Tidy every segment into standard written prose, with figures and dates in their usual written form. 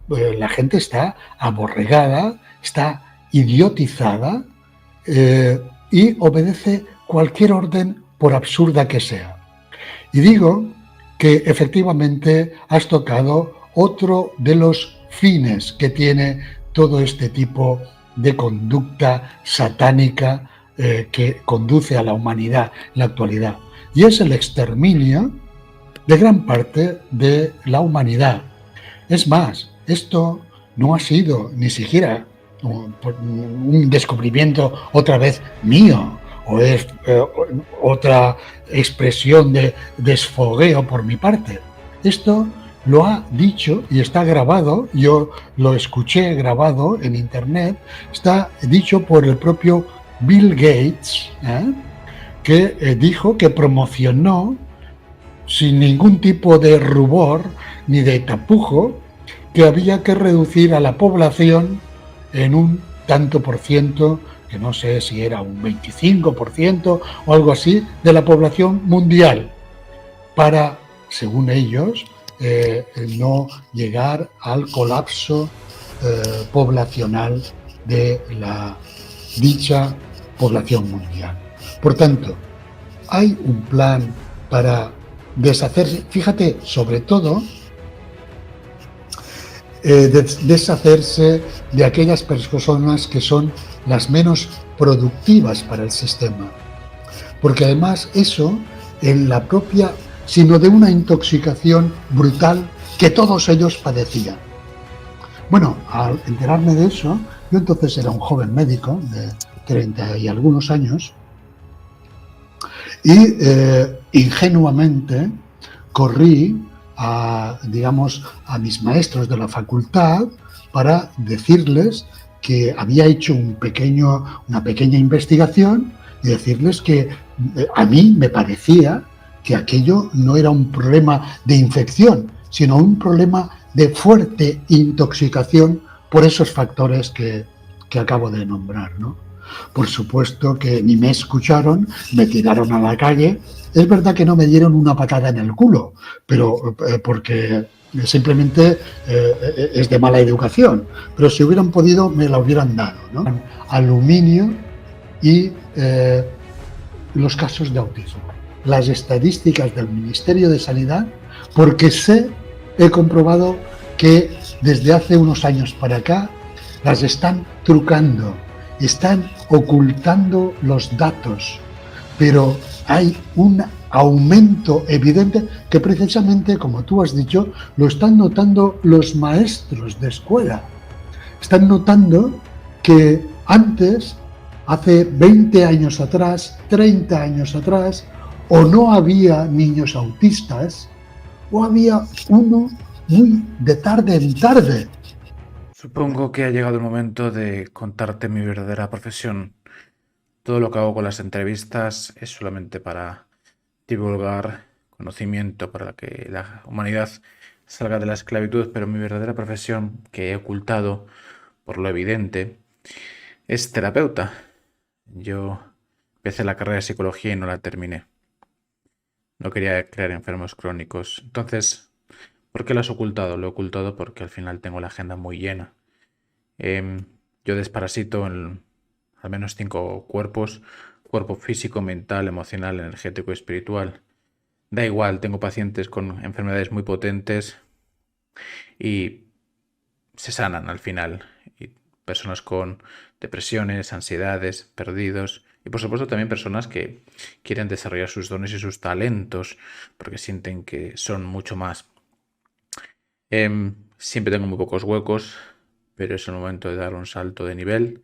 la gente está aborregada, está idiotizada y obedece cualquier orden por absurda que sea. Y digo que efectivamente has tocado otro de los fines que tiene todo este tipo de conducta satánica que conduce a la humanidad en la actualidad, y es el exterminio de gran parte de la humanidad. Es más, esto no ha sido ni siquiera un descubrimiento otra vez mío, o es otra expresión de desfogueo por mi parte. Esto lo ha dicho y está grabado, yo lo escuché grabado en internet, está dicho por el propio Bill Gates, que dijo, que promocionó sin ningún tipo de rubor ni de tapujo, que había que reducir a la población en un tanto por ciento, que no sé si era un 25% o algo así, de la población mundial, para, según ellos, no llegar al colapso poblacional de la dicha población mundial. Por tanto, hay un plan para deshacerse, fíjate, sobre todo, deshacerse de aquellas personas que son las menos productivas para el sistema. Porque además eso, en la propia, sino de una intoxicación brutal que todos ellos padecían. Bueno, al enterarme de eso, yo entonces era un joven médico de 30 y algunos años, y ingenuamente corrí a mis maestros de la facultad para decirles que había hecho una pequeña investigación, y decirles que a mí me parecía que aquello no era un problema de infección, sino un problema de fuerte intoxicación por esos factores que acabo de nombrar, ¿no? Por supuesto que ni me escucharon, me tiraron a la calle. Es verdad que no me dieron una patada en el culo, pero porque simplemente es de mala educación. Pero si hubieran podido, me la hubieran dado, ¿no? Aluminio y los casos de autismo. Las estadísticas del Ministerio de Sanidad, porque he comprobado que desde hace unos años para acá las están trucando, están ocultando los datos, pero hay un aumento evidente que precisamente, como tú has dicho, lo están notando los maestros de escuela. Están notando que antes, hace 20 años atrás, 30 años atrás, o no había niños autistas, o había uno muy de tarde en tarde. Supongo que ha llegado el momento de contarte mi verdadera profesión. Todo lo que hago con las entrevistas es solamente para divulgar conocimiento, para que la humanidad salga de la esclavitud, pero mi verdadera profesión, que he ocultado por lo evidente, es terapeuta. Yo empecé la carrera de psicología y no la terminé. No quería crear enfermos crónicos. Entonces, ¿por qué lo has ocultado? Lo he ocultado porque al final tengo la agenda muy llena. Yo desparasito en al menos 5 cuerpos: cuerpo físico, mental, emocional, energético y espiritual. Da igual, tengo pacientes con enfermedades muy potentes y se sanan al final. Y personas con depresiones, ansiedades, perdidos. Y por supuesto también personas que quieren desarrollar sus dones y sus talentos porque sienten que son mucho más. Siempre tengo muy pocos huecos, pero es el momento de dar un salto de nivel,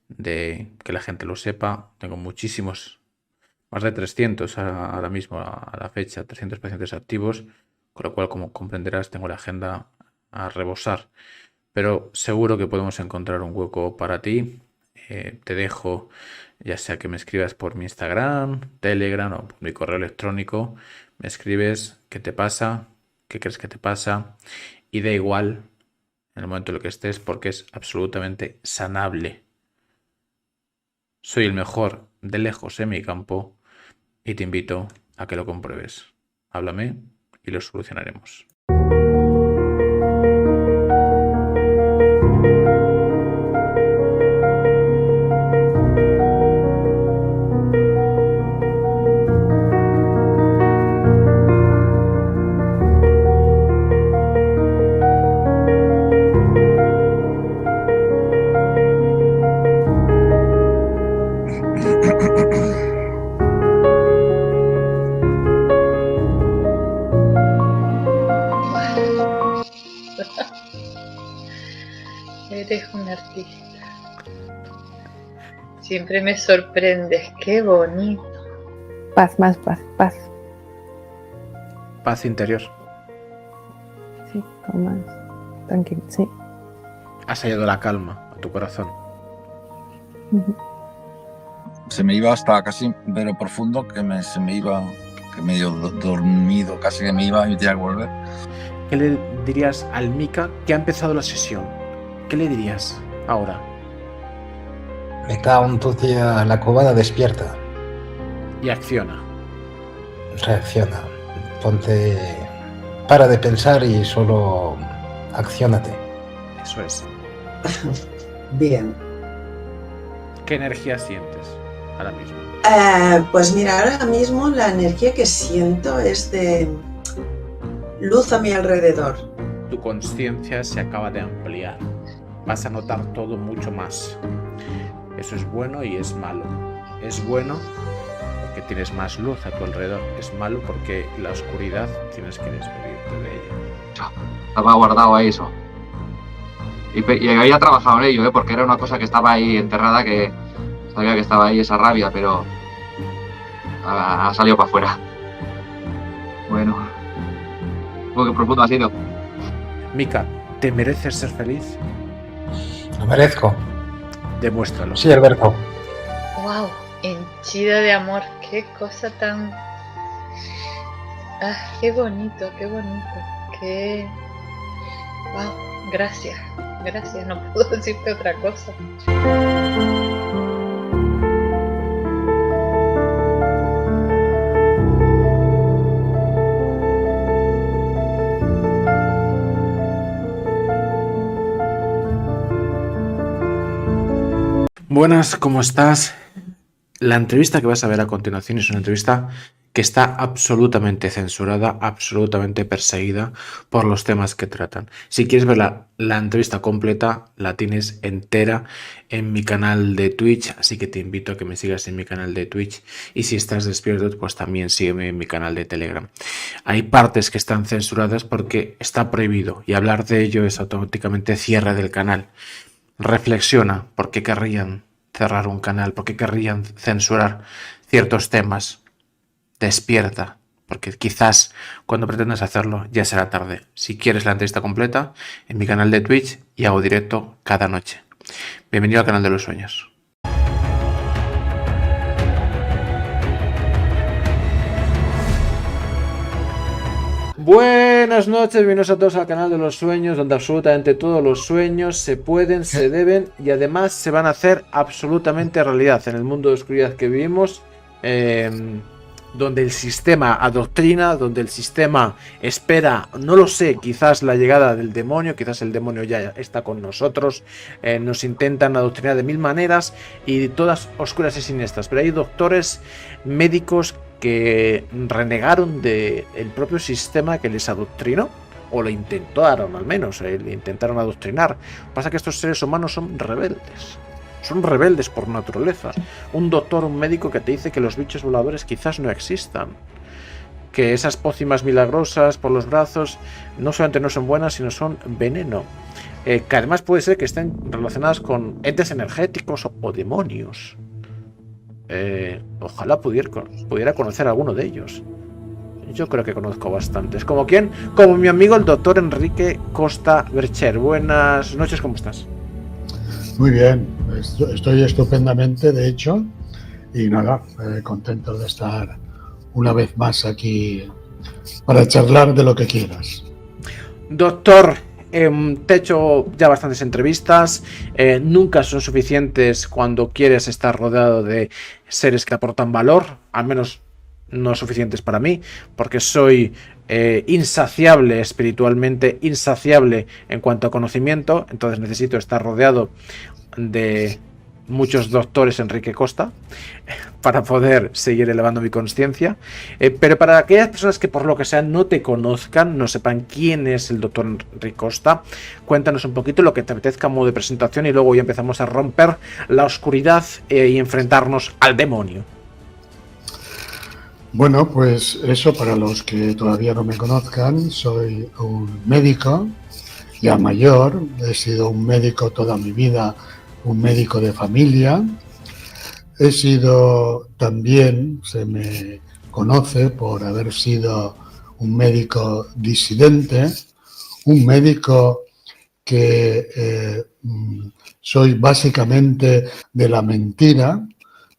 de que la gente lo sepa. Tengo muchísimos, más de 300 ahora mismo a la fecha, 300 pacientes activos, con lo cual, como comprenderás, tengo la agenda a rebosar. Pero seguro que podemos encontrar un hueco para ti. Te dejo, ya sea que me escribas por mi Instagram, Telegram o por mi correo electrónico. Me escribes qué te pasa, qué crees que te pasa, y da igual en el momento en el que estés porque es absolutamente sanable. Soy el mejor de lejos en mi campo y te invito a que lo compruebes. Háblame y lo solucionaremos. Eres un artista. Siempre me sorprendes. Qué bonito. Paz, más paz, paz. Paz interior. Sí, como más tranquilo, sí. Has hallado la calma a tu corazón. Ujú. Se me iba hasta casi pero profundo, se me iba, que medio dormido, casi que me iba y tenía que volver. ¿Qué le dirías al Mika que ha empezado la sesión? ¿Qué le dirías ahora? Meta un tucia la cobada, despierta, Y acciona. reacciona, ponte, para de pensar y solo acciónate. Eso es. Bien. ¿Qué energía sientes ahora mismo? Pues mira, ahora mismo la energía que siento es de luz a mi alrededor. Tu conciencia se acaba de ampliar. Vas a notar todo mucho más. Eso es bueno y es malo. Es bueno porque tienes más luz a tu alrededor. Es malo porque la oscuridad tienes que despedirte de ella. Estaba guardado ahí eso. Y había trabajado en ello, porque era una cosa que estaba ahí enterrada, que sabía que estaba ahí esa rabia, pero ha salido para afuera. Bueno, qué profundo ha sido. Mika, ¿te mereces ser feliz? Lo merezco. Demuéstralo. Sí, Alberto. Wow, henchida de amor. Qué cosa tan... Ah, qué bonito, qué bonito. Qué... Wow, gracias. Gracias, no puedo decirte otra cosa. Buenas, ¿cómo estás? La entrevista que vas a ver a continuación es una entrevista que está absolutamente censurada, absolutamente perseguida por los temas que tratan. Si quieres ver la entrevista completa, la tienes entera en mi canal de Twitch, así que te invito a que me sigas en mi canal de Twitch, y si estás despierto, pues también sígueme en mi canal de Telegram. Hay partes que están censuradas porque está prohibido, y hablar de ello es automáticamente cierre del canal. Reflexiona por qué querrían cerrar un canal, por qué querrían censurar ciertos temas. Despierta, porque quizás cuando pretendas hacerlo ya será tarde. Si quieres la entrevista completa, en mi canal de Twitch, y hago directo cada noche. Bienvenido al canal de los sueños. Buenas noches, bienvenidos a todos al canal de los sueños, donde absolutamente todos los sueños se pueden, se deben y además se van a hacer absolutamente realidad en el mundo de oscuridad que vivimos, donde el sistema adoctrina, donde el sistema espera, no lo sé, quizás la llegada del demonio, quizás el demonio ya está con nosotros, nos intentan adoctrinar de mil maneras y todas oscuras y siniestras, pero hay doctores, médicos que renegaron del propio sistema que les adoctrinó, o lo intentaron al menos, le intentaron adoctrinar. Pasa que estos seres humanos son rebeldes por naturaleza. Un doctor, un médico que te dice que los bichos voladores quizás no existan, que esas pócimas milagrosas por los brazos no solamente no son buenas, sino son veneno, que además puede ser que estén relacionadas con entes energéticos o demonios. Ojalá pudiera conocer a alguno de ellos. Yo creo que conozco bastantes. ¿Como quién? Como mi amigo el doctor Enrique Costa Bercher. Buenas noches, ¿cómo estás? Muy bien, estoy estupendamente, de hecho, y nada, contento de estar una vez más aquí para charlar de lo que quieras. Doctor, te he hecho ya bastantes entrevistas, nunca son suficientes cuando quieres estar rodeado de seres que aportan valor, al menos no suficientes para mí, porque soy insaciable espiritualmente, insaciable en cuanto a conocimiento, entonces necesito estar rodeado de muchos doctores Enrique Costa para poder seguir elevando mi conciencia, pero para aquellas personas que por lo que sea no te conozcan, no sepan quién es el doctor Enrique Costa, cuéntanos un poquito lo que te apetezca a modo de presentación y luego ya empezamos a romper la oscuridad y enfrentarnos al demonio. Bueno, pues eso, para los que todavía no me conozcan, soy un médico ya mayor, he sido un médico toda mi vida, un médico de familia. He sido también, se me conoce por haber sido un médico disidente, un médico que soy básicamente de la mentira,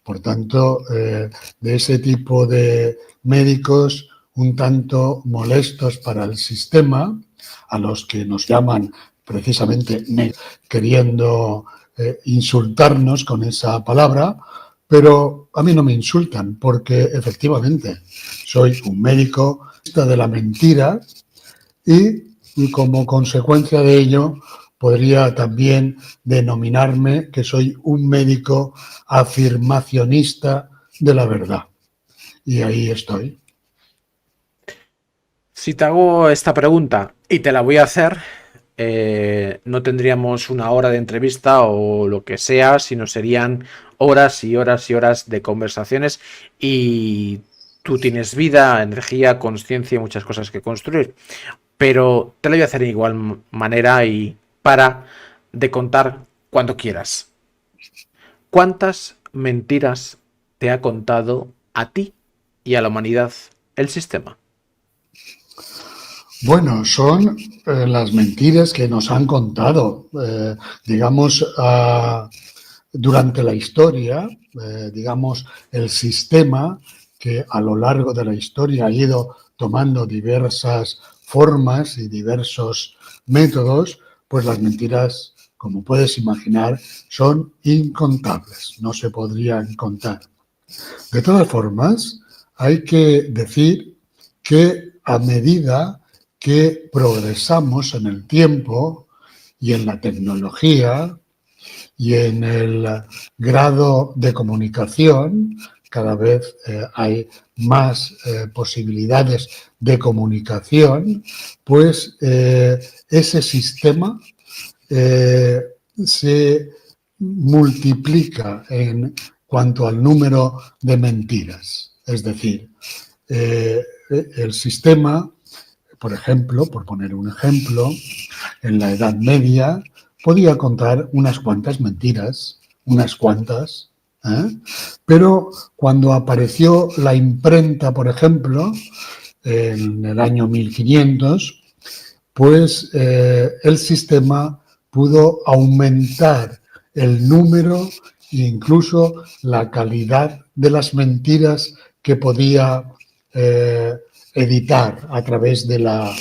por tanto, de ese tipo de médicos un tanto molestos para el sistema, a los que nos llaman precisamente queriendo insultarnos con esa palabra, pero a mí no me insultan porque efectivamente soy un médico de la mentira y como consecuencia de ello podría también denominarme que soy un médico afirmacionista de la verdad. Y ahí estoy. Si te hago esta pregunta y te la voy a hacer, no tendríamos una hora de entrevista o lo que sea, sino serían horas y horas y horas de conversaciones y tú tienes vida, energía, conciencia y muchas cosas que construir. Pero te lo voy a hacer de igual manera y para de contar cuando quieras. ¿Cuántas mentiras te ha contado a ti y a la humanidad el sistema? Bueno, son las mentiras que nos han contado, digamos, durante la historia, digamos, el sistema que a lo largo de la historia ha ido tomando diversas formas y diversos métodos, pues las mentiras, como puedes imaginar, son incontables, no se podrían contar. De todas formas, hay que decir que a medida que progresamos en el tiempo y en la tecnología y en el grado de comunicación, cada vez hay más posibilidades de comunicación, pues ese sistema se multiplica en cuanto al número de mentiras. Es decir, el sistema, por ejemplo, por poner un ejemplo, en la Edad Media podía contar unas cuantas mentiras, unas cuantas, pero cuando apareció la imprenta, por ejemplo, en el año 1500, pues el sistema pudo aumentar el número e incluso la calidad de las mentiras que podía editar a través de la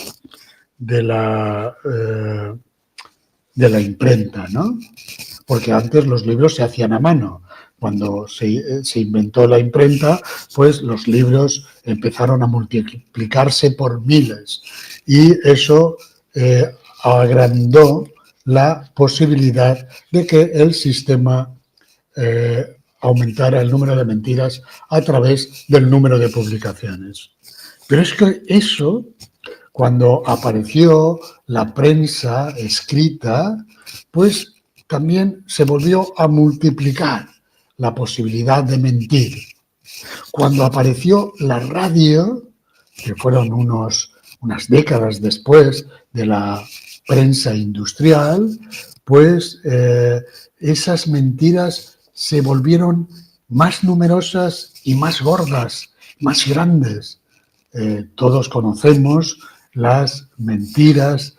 imprenta, ¿no? Porque antes los libros se hacían a mano. Cuando se inventó la imprenta, pues los libros empezaron a multiplicarse por miles y eso agrandó la posibilidad de que el sistema aumentara el número de mentiras a través del número de publicaciones. Pero es que eso, cuando apareció la prensa escrita, pues también se volvió a multiplicar la posibilidad de mentir. Cuando apareció la radio, que fueron unas décadas después de la prensa industrial, pues esas mentiras se volvieron más numerosas y más gordas, más grandes. Todos conocemos las mentiras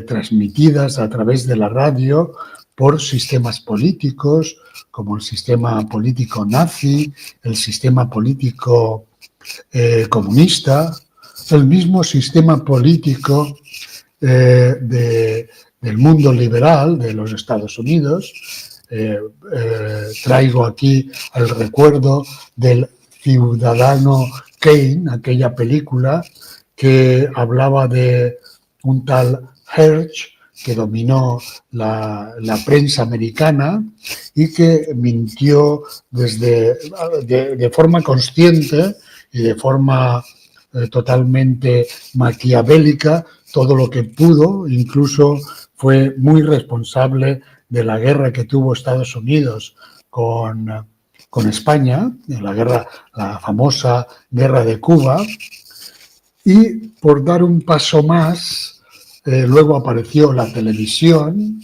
transmitidas a través de la radio por sistemas políticos, como el sistema político nazi, el sistema político comunista, el mismo sistema político del mundo liberal de los Estados Unidos. Traigo aquí el recuerdo del Ciudadano Kane, aquella película que hablaba de un tal Hearst que dominó la prensa americana y que mintió de forma consciente y de forma totalmente maquiavélica todo lo que pudo, incluso fue muy responsable de la guerra que tuvo Estados Unidos con España, la famosa guerra de Cuba. Y por dar un paso más, luego apareció la televisión,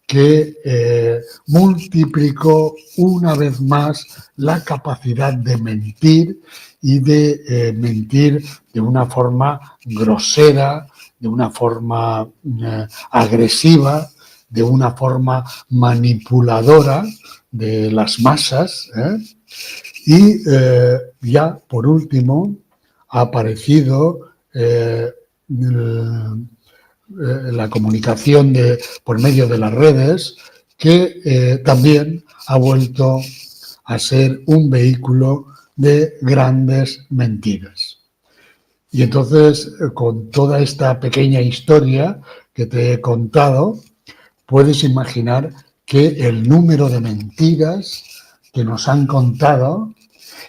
que multiplicó una vez más la capacidad de mentir y de mentir de una forma grosera, de una forma agresiva, de una forma manipuladora de las masas. Y ya por último ha aparecido la comunicación por medio de las redes, que también ha vuelto a ser un vehículo de grandes mentiras. Y entonces, con toda esta pequeña historia que te he contado, puedes imaginar que el número de mentiras que nos han contado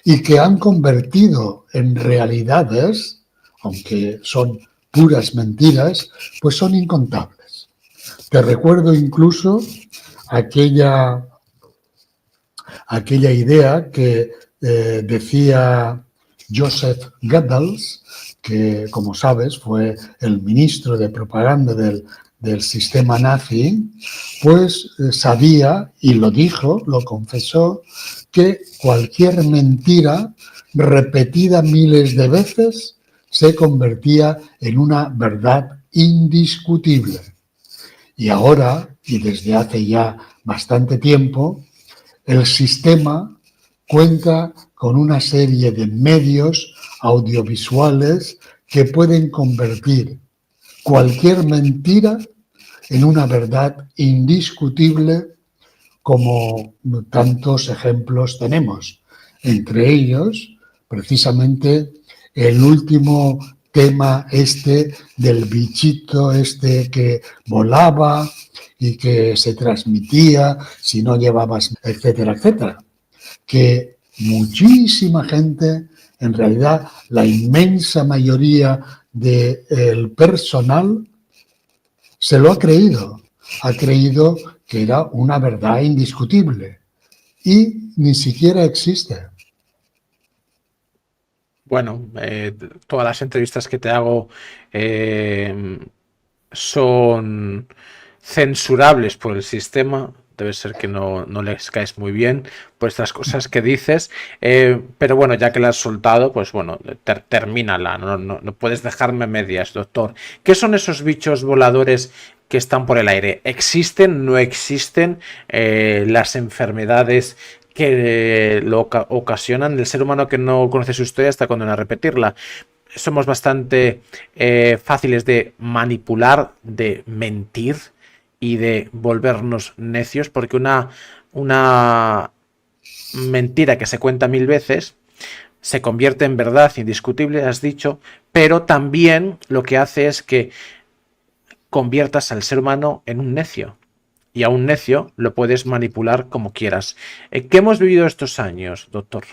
y que han convertido en realidades, aunque son puras mentiras, pues son incontables. Te recuerdo incluso aquella idea que decía Joseph Goebbels, que, como sabes, fue el ministro de propaganda del sistema nazi, pues sabía, y lo dijo, lo confesó, que cualquier mentira repetida miles de veces se convertía en una verdad indiscutible. Y ahora, y desde hace ya bastante tiempo, el sistema cuenta con una serie de medios audiovisuales que pueden convertir cualquier mentira en una verdad indiscutible, como tantos ejemplos tenemos. Entre ellos, precisamente, el último tema del bichito que volaba y que se transmitía si no llevabas, etcétera, etcétera. Que muchísima gente, en realidad la inmensa mayoría del personal, se lo ha creído que era una verdad indiscutible y ni siquiera existe. Bueno, todas las entrevistas que te hago son censurables por el sistema. Debe ser que no les caes muy bien por estas cosas que dices. Pero bueno, ya que la has soltado, pues bueno, termínala. No puedes dejarme medias, doctor. ¿Qué son esos bichos voladores que están por el aire? ¿Existen? ¿No existen? ¿Las enfermedades que lo ocasionan? El ser humano que no conoce su historia está condenado a repetirla. Somos bastante fáciles de manipular, de mentir y de volvernos necios, porque una mentira que se cuenta 1000 veces se convierte en verdad indiscutible, has dicho, pero también lo que hace es que conviertas al ser humano en un necio. Y a un necio lo puedes manipular como quieras. ¿Qué hemos vivido estos años, doctor?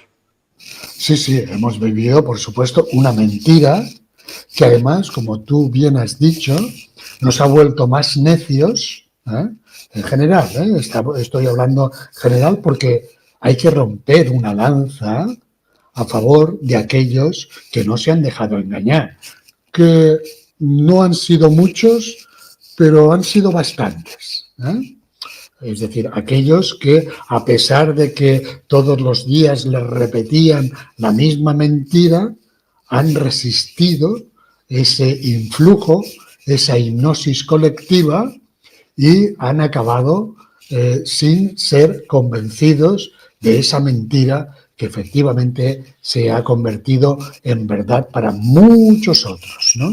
Sí, hemos vivido, por supuesto, una mentira que además, como tú bien has dicho, nos ha vuelto más necios, en general. Estoy hablando general porque hay que romper una lanza a favor de aquellos que no se han dejado engañar, que no han sido muchos, pero han sido bastantes. Es decir, aquellos que, a pesar de que todos los días les repetían la misma mentira, han resistido ese influjo, esa hipnosis colectiva, y han acabado sin ser convencidos de esa mentira que efectivamente se ha convertido en verdad para muchos otros, ¿no?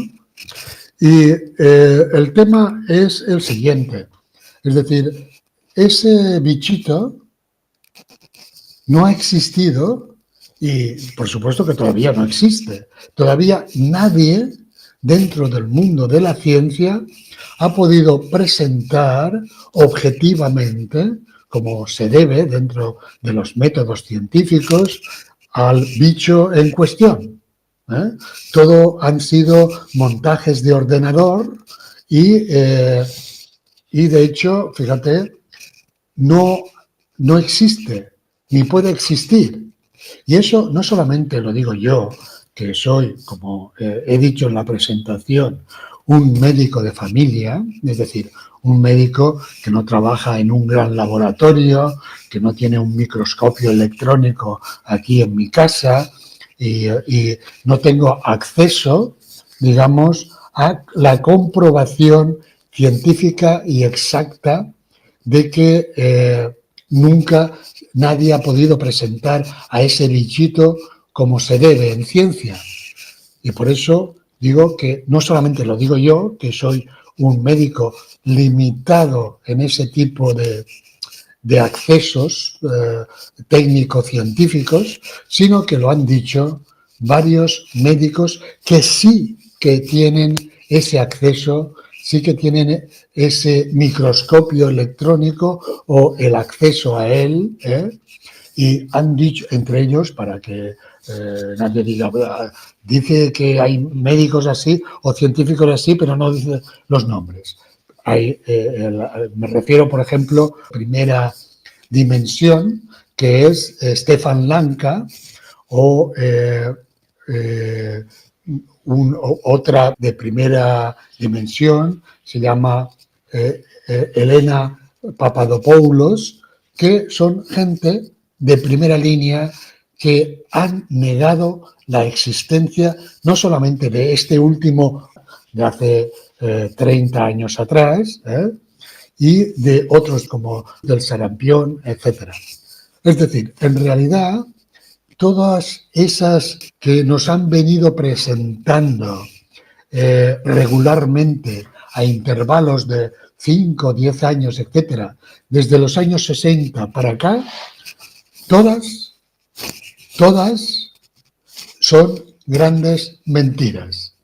Y el tema es el siguiente, es decir, ese bichito no ha existido y por supuesto que todavía no existe. Todavía nadie dentro del mundo de la ciencia ha podido presentar objetivamente, como se debe dentro de los métodos científicos, al bicho en cuestión. Todo han sido montajes de ordenador y de hecho, fíjate, no existe ni puede existir. Y eso no solamente lo digo yo, que soy, como he dicho en la presentación, un médico de familia, es decir, un médico que no trabaja en un gran laboratorio, que no tiene un microscopio electrónico aquí en mi casa y no tengo acceso, digamos, a la comprobación científica y exacta de que nunca nadie ha podido presentar a ese bichito como se debe en ciencia. Y por eso digo que no solamente lo digo yo, que soy un médico limitado en ese tipo de accesos técnico-científicos, sino que lo han dicho varios médicos que sí que tienen ese acceso, sí que tienen ese microscopio electrónico o el acceso a él, y han dicho, entre ellos, para que nadie diga, dice que hay médicos así o científicos así, pero no dice los nombres. Me refiero, por ejemplo, a Primera Dimensión, que es Stefan Lanka, o otra de Primera Dimensión, se llama Elena Papadopoulos, que son gente de primera línea que han negado la existencia no solamente de este último de hace 30 años atrás, y de otros como del sarampión, etc. Es decir, en realidad, todas esas que nos han venido presentando regularmente a intervalos de 5, 10 años, etc., desde los años 60 para acá, todas son grandes mentiras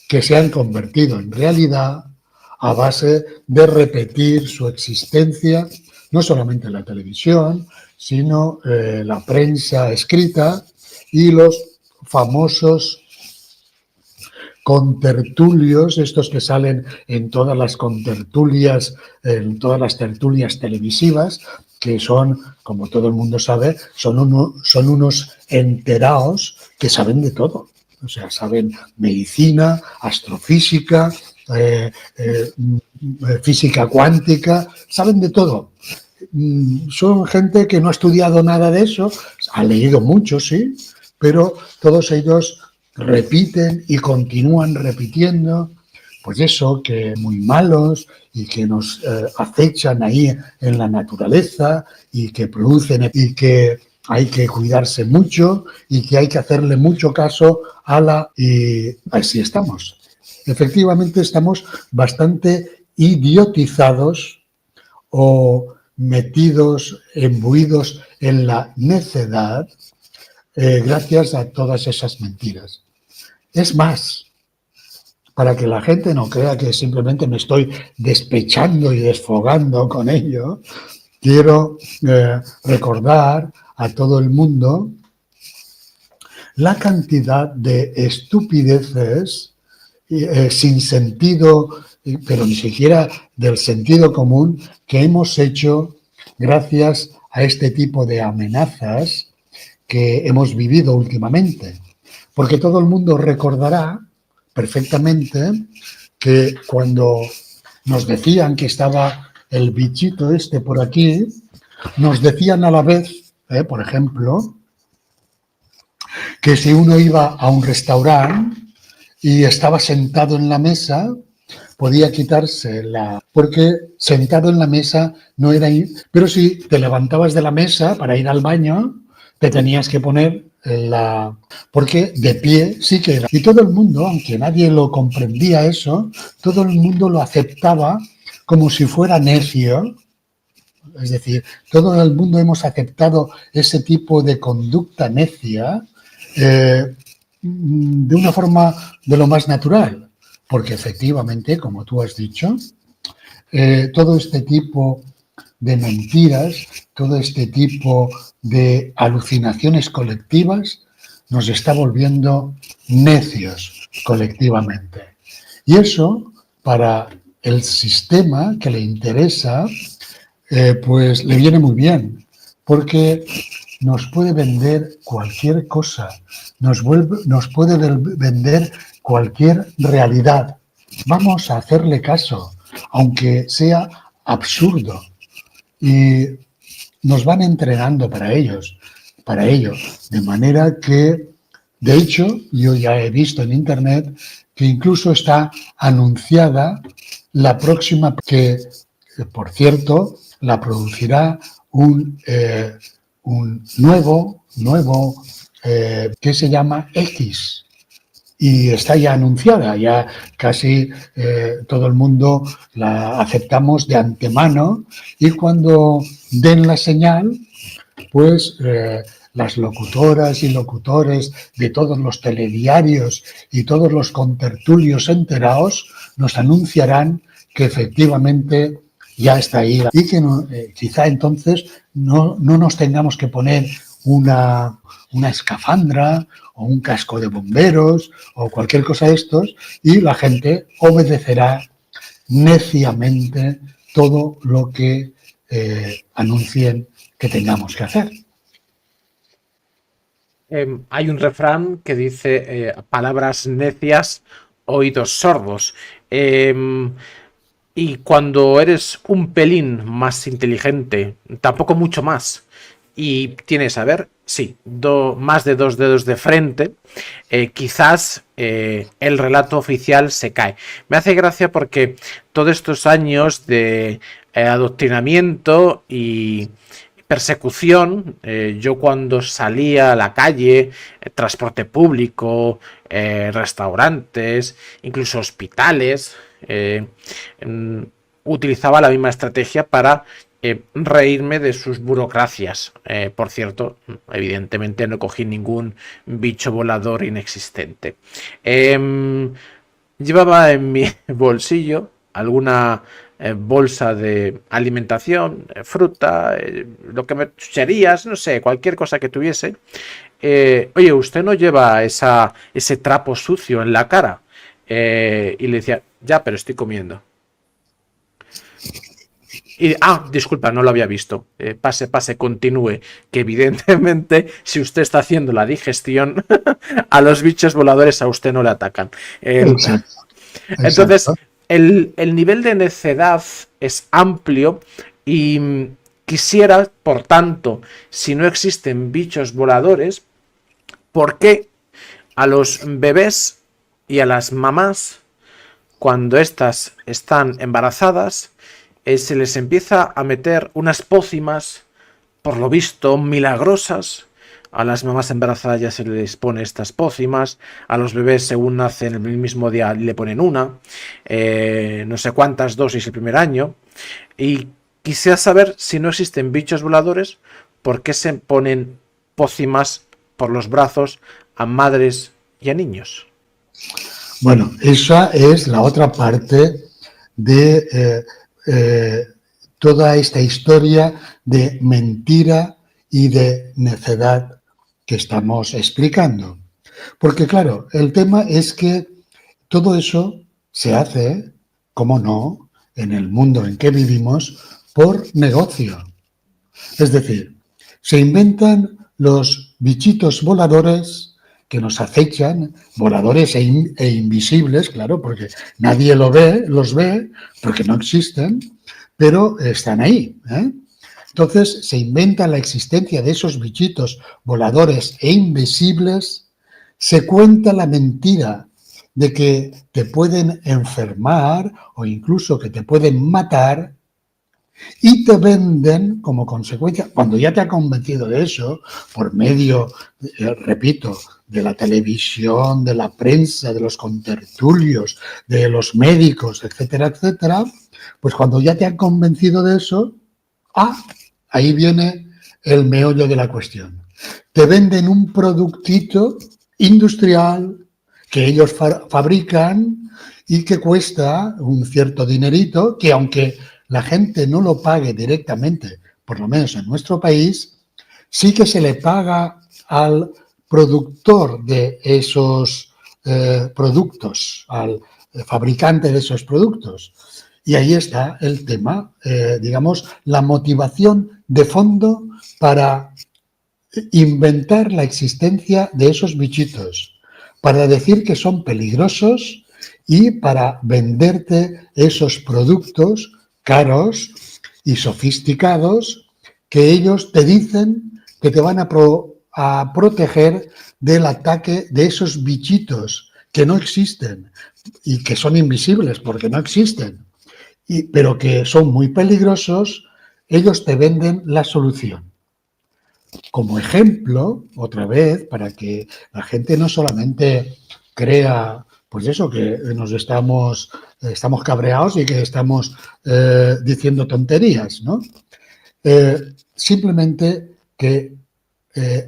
que se han convertido en realidad a base de repetir su existencia, no solamente en la televisión, sino la prensa escrita y los famosos contertulios, estos que salen en todas las contertulias, en todas las tertulias televisivas, que son, como todo el mundo sabe, son unos enterados que saben de todo. O sea, saben medicina, astrofísica, física cuántica, saben de todo. Son gente que no ha estudiado nada de eso, ha leído mucho, sí, pero todos ellos repiten y continúan repitiendo, pues eso, que muy malos y que nos acechan ahí en la naturaleza y que producen y que hay que cuidarse mucho y que hay que hacerle mucho caso a la... Y así estamos. Efectivamente estamos bastante idiotizados o metidos, embuidos en la necedad gracias a todas esas mentiras. Es más, para que la gente no crea que simplemente me estoy despechando y desfogando con ello, quiero recordar a todo el mundo la cantidad de estupideces sin sentido, pero ni siquiera del sentido común, que hemos hecho gracias a este tipo de amenazas que hemos vivido últimamente. Porque todo el mundo recordará perfectamente que cuando nos decían que estaba el bichito este por aquí, nos decían a la vez, por ejemplo, que si uno iba a un restaurante y estaba sentado en la mesa, podía quitarse porque sentado en la mesa no era... Pero si te levantabas de la mesa para ir al baño, te tenías que poner porque de pie sí que era. Y todo el mundo, aunque nadie lo comprendía eso, todo el mundo lo aceptaba como si fuera necio. Es decir, todo el mundo hemos aceptado ese tipo de conducta necia de una forma de lo más natural. Porque efectivamente, como tú has dicho, todo este tipo de mentiras, todo este tipo de alucinaciones colectivas nos está volviendo necios colectivamente. Y eso, para el sistema que le interesa, pues le viene muy bien, porque nos puede vender cualquier cosa, nos puede vender cualquier realidad, vamos a hacerle caso, aunque sea absurdo. Y nos van entrenando para ello. De manera que, de hecho, yo ya he visto en Internet que incluso está anunciada la próxima, que, por cierto, la producirá un nuevo que se llama X. Y está ya anunciada, ya casi todo el mundo la aceptamos de antemano, y cuando den la señal, pues las locutoras y locutores de todos los telediarios y todos los contertulios enterados nos anunciarán que efectivamente ya está ahí, y que quizá entonces no nos tengamos que poner una escafandra o un casco de bomberos o cualquier cosa de estos, y la gente obedecerá neciamente todo lo que anuncien que tengamos que hacer. Hay un refrán que dice palabras necias, oídos sordos. Y cuando eres un pelín más inteligente, tampoco mucho más, y tienes, a ver, sí, más de 2 dedos de frente, quizás el relato oficial se cae. Me hace gracia porque todos estos años de adoctrinamiento y persecución, yo cuando salía a la calle, transporte público, restaurantes, incluso hospitales, utilizaba la misma estrategia para reírme de sus burocracias. Por cierto, evidentemente no cogí ningún bicho volador inexistente. Llevaba en mi bolsillo alguna bolsa de alimentación, fruta, lo que me chucherías, no sé, cualquier cosa que tuviese. Oye, ¿usted no lleva ese trapo sucio en la cara? Y le decía, ya, pero estoy comiendo. Y, disculpa, no lo había visto. Pase, continúe. Que evidentemente, si usted está haciendo la digestión, a los bichos voladores a usted no le atacan. Exacto. Entonces, el nivel de necedad es amplio y quisiera, por tanto, si no existen bichos voladores, ¿por qué a los bebés y a las mamás, cuando éstas están embarazadas, se les empieza a meter unas pócimas, por lo visto, milagrosas? A las mamás embarazadas ya se les pone estas pócimas, a los bebés según nacen el mismo día le ponen una, no sé cuántas dosis el primer año. Y quisiera saber, si no existen bichos voladores, ¿por qué se ponen pócimas por los brazos a madres y a niños? Bueno, esa es la otra parte de toda esta historia de mentira y de necedad que estamos explicando. Porque claro, el tema es que todo eso se hace, como no, en el mundo en que vivimos, por negocio. Es decir, se inventan los bichitos voladores que nos acechan, voladores e invisibles, claro, porque nadie los ve, porque no existen, pero están ahí, ¿eh? Entonces se inventa la existencia de esos bichitos voladores e invisibles, se cuenta la mentira de que te pueden enfermar o incluso que te pueden matar, y te venden como consecuencia, cuando ya te ha convencido de eso, por medio, repito, de la televisión, de la prensa, de los contertulios, de los médicos, etcétera, etcétera, pues cuando ya te han convencido de eso, ahí viene el meollo de la cuestión. Te venden un productito industrial que ellos fabrican y que cuesta un cierto dinerito, que aunque la gente no lo pague directamente, por lo menos en nuestro país, sí que se le paga al productor de esos productos, al fabricante de esos productos. Y ahí está el tema, digamos, la motivación de fondo para inventar la existencia de esos bichitos, para decir que son peligrosos y para venderte esos productos caros y sofisticados que ellos te dicen que te van a proteger del ataque de esos bichitos que no existen y que son invisibles porque no existen, pero que son muy peligrosos. Ellos te venden la solución. Como ejemplo, otra vez, para que la gente no solamente crea, pues eso, que estamos cabreados y que estamos diciendo tonterías, ¿no? Simplemente que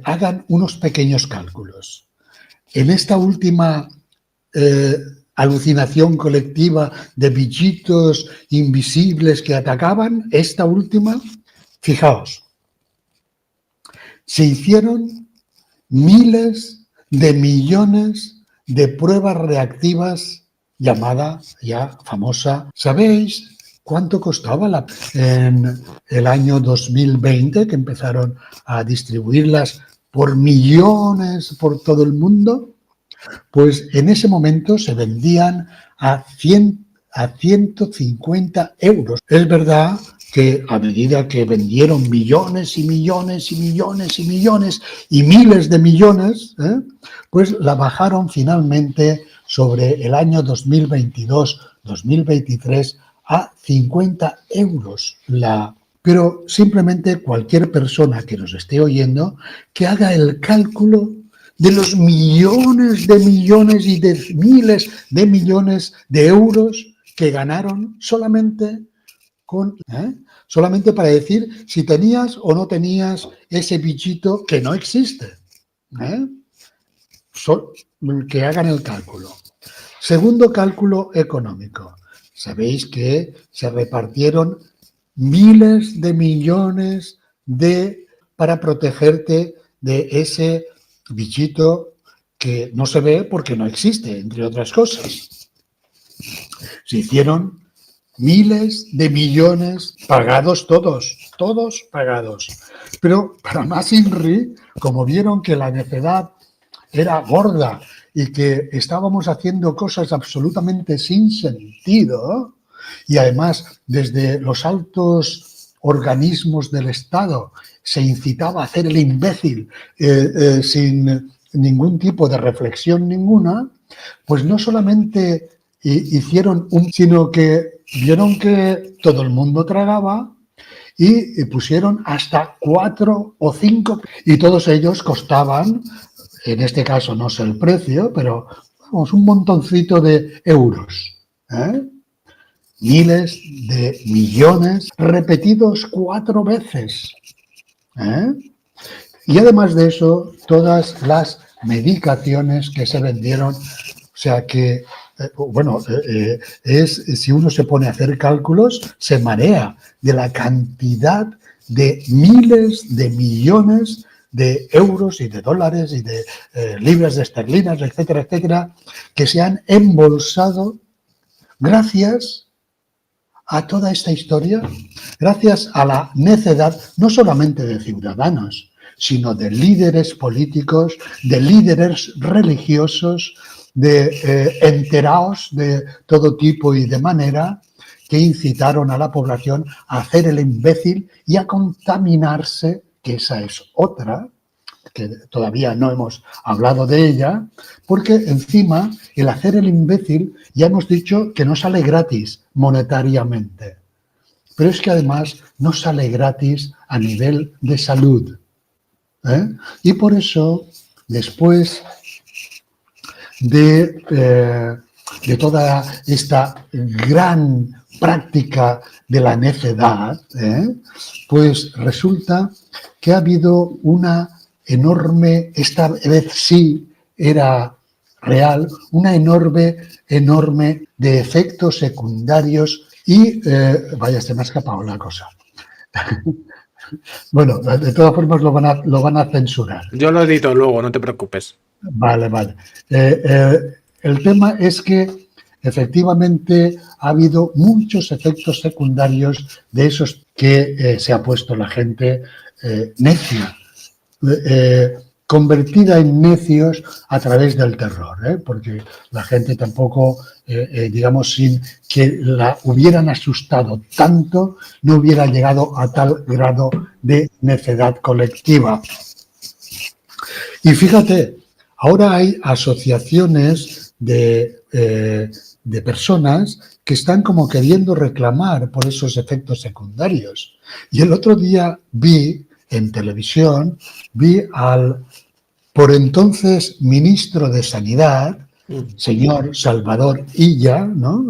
hagan unos pequeños cálculos. En esta última alucinación colectiva de bichitos invisibles que atacaban, esta última, fijaos, se hicieron miles de millones de pruebas reactivas llamada ya famosa. ¿Sabéis cuánto costaba en el año 2020 que empezaron a distribuirlas por millones por todo el mundo? Pues en ese momento se vendían a 150 euros. Es verdad que a medida que vendieron millones y millones y millones y millones y miles de millones, pues la bajaron finalmente sobre el año 2022-2023 a 50 euros. Pero simplemente cualquier persona que nos esté oyendo que haga el cálculo de los millones de millones y de miles de millones de euros que ganaron solamente para decir si tenías o no tenías ese bichito que no existe. Que hagan el cálculo. Segundo cálculo económico. Sabéis que se repartieron miles de millones para protegerte de ese bichito que no se ve porque no existe, entre otras cosas. Se hicieron miles de millones pagados todos pagados. Pero para más INRI, como vieron que la necedad era gorda y que estábamos haciendo cosas absolutamente sin sentido, y además desde los altos organismos del Estado se incitaba a hacer el imbécil sin ningún tipo de reflexión ninguna, pues no solamente hicieron sino que vieron que todo el mundo tragaba y pusieron hasta 4 o 5 y todos ellos costaban, en este caso no sé el precio, pero vamos, un montoncito de euros. Miles de millones repetidos 4 veces. Y además de eso, todas las medicaciones que se vendieron, o sea que, si uno se pone a hacer cálculos, se marea de la cantidad de miles de millones de euros y de dólares y de libras de esterlinas, etcétera, etcétera, que se han embolsado gracias a toda esta historia, gracias a la necedad no solamente de ciudadanos, sino de líderes políticos, de líderes religiosos, de enterados de todo tipo y de manera, que incitaron a la población a hacer el imbécil y a contaminarse, que esa es otra, que todavía no hemos hablado de ella, porque encima el hacer el imbécil ya hemos dicho que no sale gratis monetariamente, pero es que además no sale gratis a nivel de salud. Y por eso, después de toda esta gran práctica de la necedad, pues resulta que ha habido una enorme, esta vez sí era real, una enorme de efectos secundarios y, vaya, se me ha escapado la cosa. Bueno, de todas formas lo van a censurar. Yo lo edito luego, no te preocupes. Vale. El tema es que efectivamente ha habido muchos efectos secundarios de esos que se ha puesto la gente necia. convertida en necios a través del terror, porque la gente tampoco, digamos, sin que la hubieran asustado tanto, no hubiera llegado a tal grado de necedad colectiva. Y fíjate, ahora hay asociaciones de personas que están como queriendo reclamar por esos efectos secundarios. Y el otro día vi en televisión, vi al por entonces ministro de Sanidad, señor Salvador Illa, ¿no?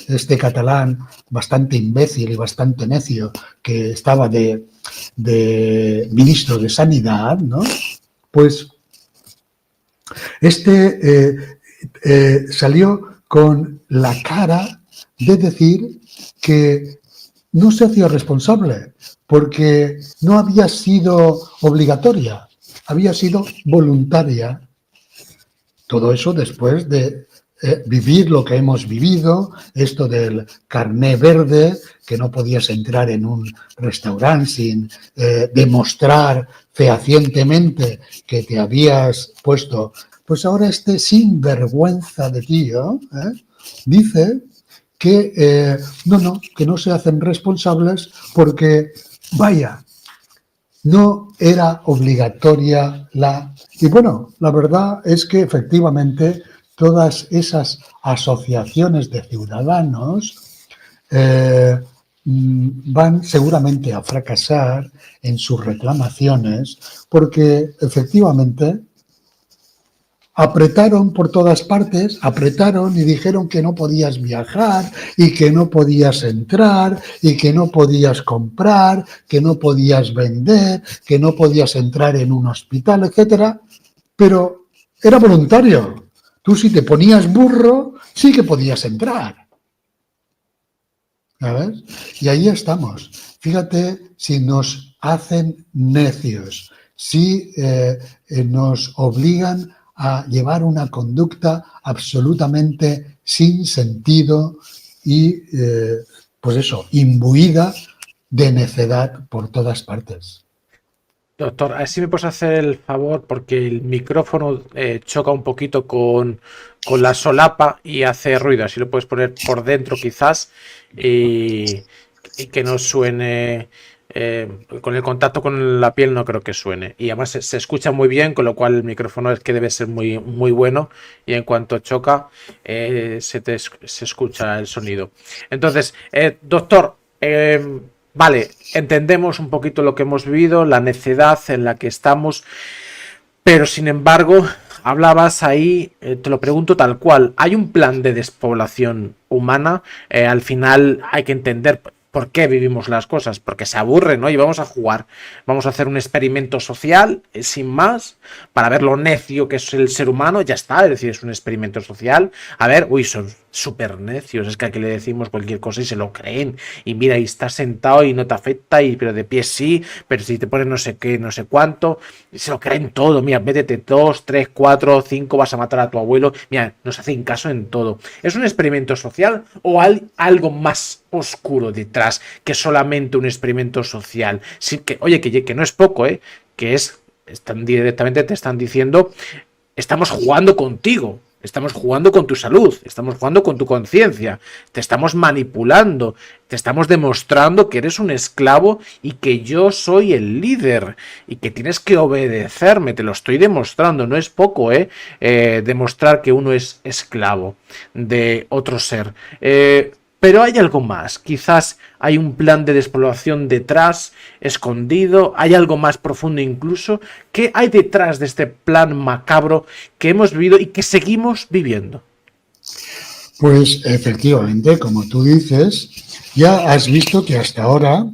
Este catalán bastante imbécil y bastante necio que estaba de ministro de Sanidad, ¿no? Pues salió con la cara de decir que no se hacía responsable porque no había sido obligatoria, había sido voluntaria. Todo eso después de vivir lo que hemos vivido, esto del carné verde, que no podías entrar en un restaurante sin demostrar fehacientemente que te habías puesto. Pues ahora este sinvergüenza de tío dice que que no se hacen responsables porque, vaya, no era obligatoria la... Y bueno, la verdad es que efectivamente todas esas asociaciones de ciudadanos van seguramente a fracasar en sus reclamaciones porque efectivamente apretaron por todas partes, apretaron y dijeron que no podías viajar y que no podías entrar y que no podías comprar, que no podías vender, que no podías entrar en un hospital, etcétera. Pero era voluntario. Tú si te ponías burro, sí que podías entrar. ¿Sabes? Y ahí estamos. Fíjate si nos hacen necios, si nos obligan a llevar una conducta absolutamente sin sentido y, pues eso, imbuida de necedad por todas partes. Doctor, a ver si me puedes hacer el favor, porque el micrófono choca un poquito con la solapa y hace ruido. Así lo puedes poner por dentro quizás y que no suene... con el contacto con la piel no creo que suene, y además se escucha muy bien, con lo cual el micrófono es que debe ser muy, muy bueno, y en cuanto choca se escucha el sonido. Entonces, doctor, vale, entendemos un poquito lo que hemos vivido, la necedad en la que estamos, pero sin embargo hablabas ahí, te lo pregunto tal cual, ¿hay un plan de despoblación humana? Al final hay que entender ¿por qué vivimos las cosas? Porque se aburre, ¿no? Y vamos a jugar. Vamos a hacer un experimento social, sin más, para ver lo necio que es el ser humano. Ya está, es decir, es un experimento social. A ver, uy, son súper necios. Es que aquí le decimos cualquier cosa y se lo creen. Y mira, y estás sentado y no te afecta, pero de pie sí, pero si te pones no sé qué, no sé cuánto, se lo creen todo. Mira, métete 2, 3, 4, 5, vas a matar a tu abuelo. Mira, nos hacen caso en todo. ¿Es un experimento social o hay algo más oscuro detrás que solamente un experimento social? Sí, que, oye, que no es poco, que directamente te están diciendo, estamos jugando contigo, estamos jugando con tu salud, estamos jugando con tu conciencia, te estamos manipulando, te estamos demostrando que eres un esclavo y que yo soy el líder y que tienes que obedecerme, te lo estoy demostrando, no es poco, demostrar que uno es esclavo de otro ser. Pero hay algo más, quizás hay un plan de despoblación detrás, escondido, hay algo más profundo incluso. ¿Qué hay detrás de este plan macabro que hemos vivido y que seguimos viviendo? Pues efectivamente, como tú dices, ya has visto que hasta ahora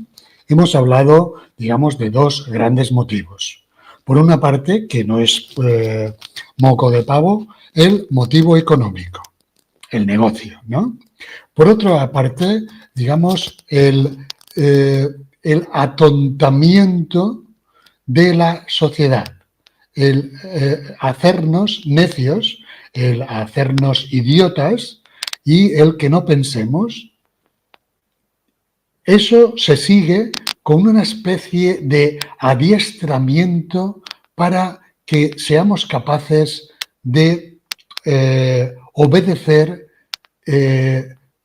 hemos hablado, digamos, de dos grandes motivos. Por una parte, que no es moco de pavo, el motivo económico, el negocio, ¿no? Por otra parte, digamos, el atontamiento de la sociedad, el hacernos necios, el hacernos idiotas y el que no pensemos. Eso se sigue con una especie de adiestramiento para que seamos capaces de obedecer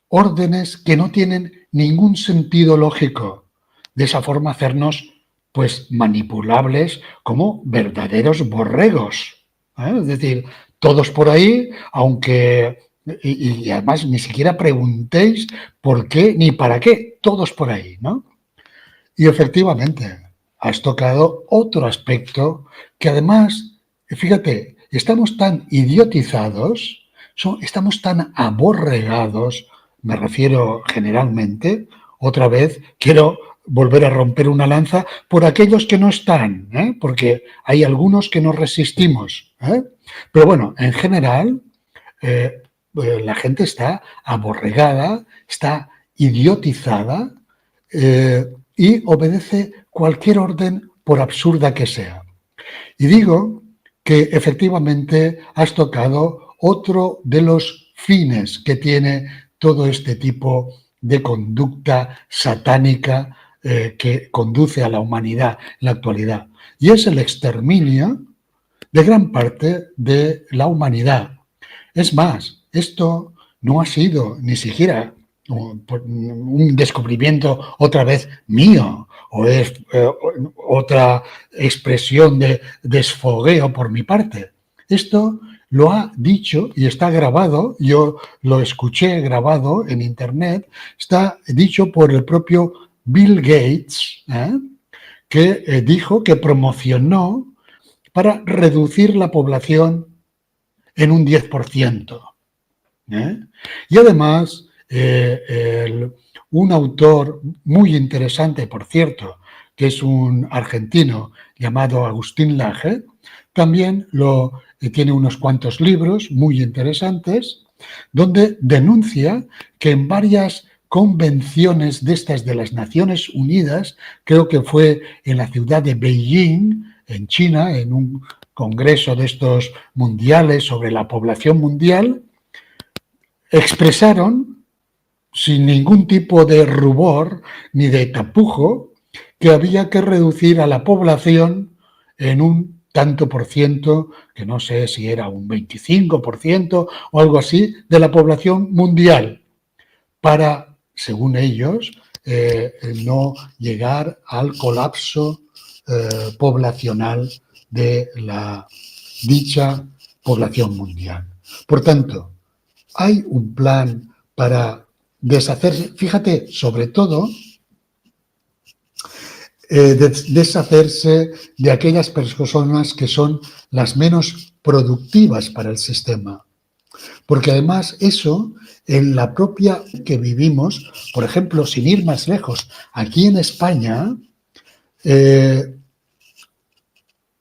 órdenes que no tienen ningún sentido lógico. De esa forma hacernos pues manipulables como verdaderos borregos. Es decir, todos por ahí, aunque... Y además ni siquiera preguntéis por qué ni para qué, todos por ahí, ¿no? Y efectivamente, has tocado otro aspecto que además, fíjate, estamos tan idiotizados, estamos tan aborregados, me refiero generalmente, otra vez quiero volver a romper una lanza por aquellos que no están, porque hay algunos que no resistimos. Pero bueno, en general, la gente está aborregada, está idiotizada y obedece cualquier orden por absurda que sea. Y digo que efectivamente has tocado otro de los fines que tiene todo este tipo de conducta satánica que conduce a la humanidad en la actualidad. Y es el exterminio de gran parte de la humanidad. Es más, esto no ha sido ni siquiera un descubrimiento otra vez mío o es otra expresión de desfogueo por mi parte. Esto lo ha dicho y está grabado, yo lo escuché grabado en internet, está dicho por el propio Bill Gates, que dijo que promocionó para reducir la población en un 10%. Y además, un autor muy interesante, por cierto, que es un argentino llamado Agustín Laje, también tiene unos cuantos libros muy interesantes, donde denuncia que en varias convenciones de estas de las Naciones Unidas, creo que fue en la ciudad de Beijing, en China, en un congreso de estos mundiales sobre la población mundial, expresaron, sin ningún tipo de rubor ni de tapujo, que había que reducir a la población en un tanto por ciento, que no sé si era un 25% o algo así, de la población mundial, para, según ellos, no llegar al colapso poblacional de la dicha población mundial. Por tanto, hay un plan para deshacerse, fíjate, sobre todo, deshacerse de aquellas personas que son las menos productivas para el sistema. Porque además eso, en la propia que vivimos, por ejemplo, sin ir más lejos, aquí en España,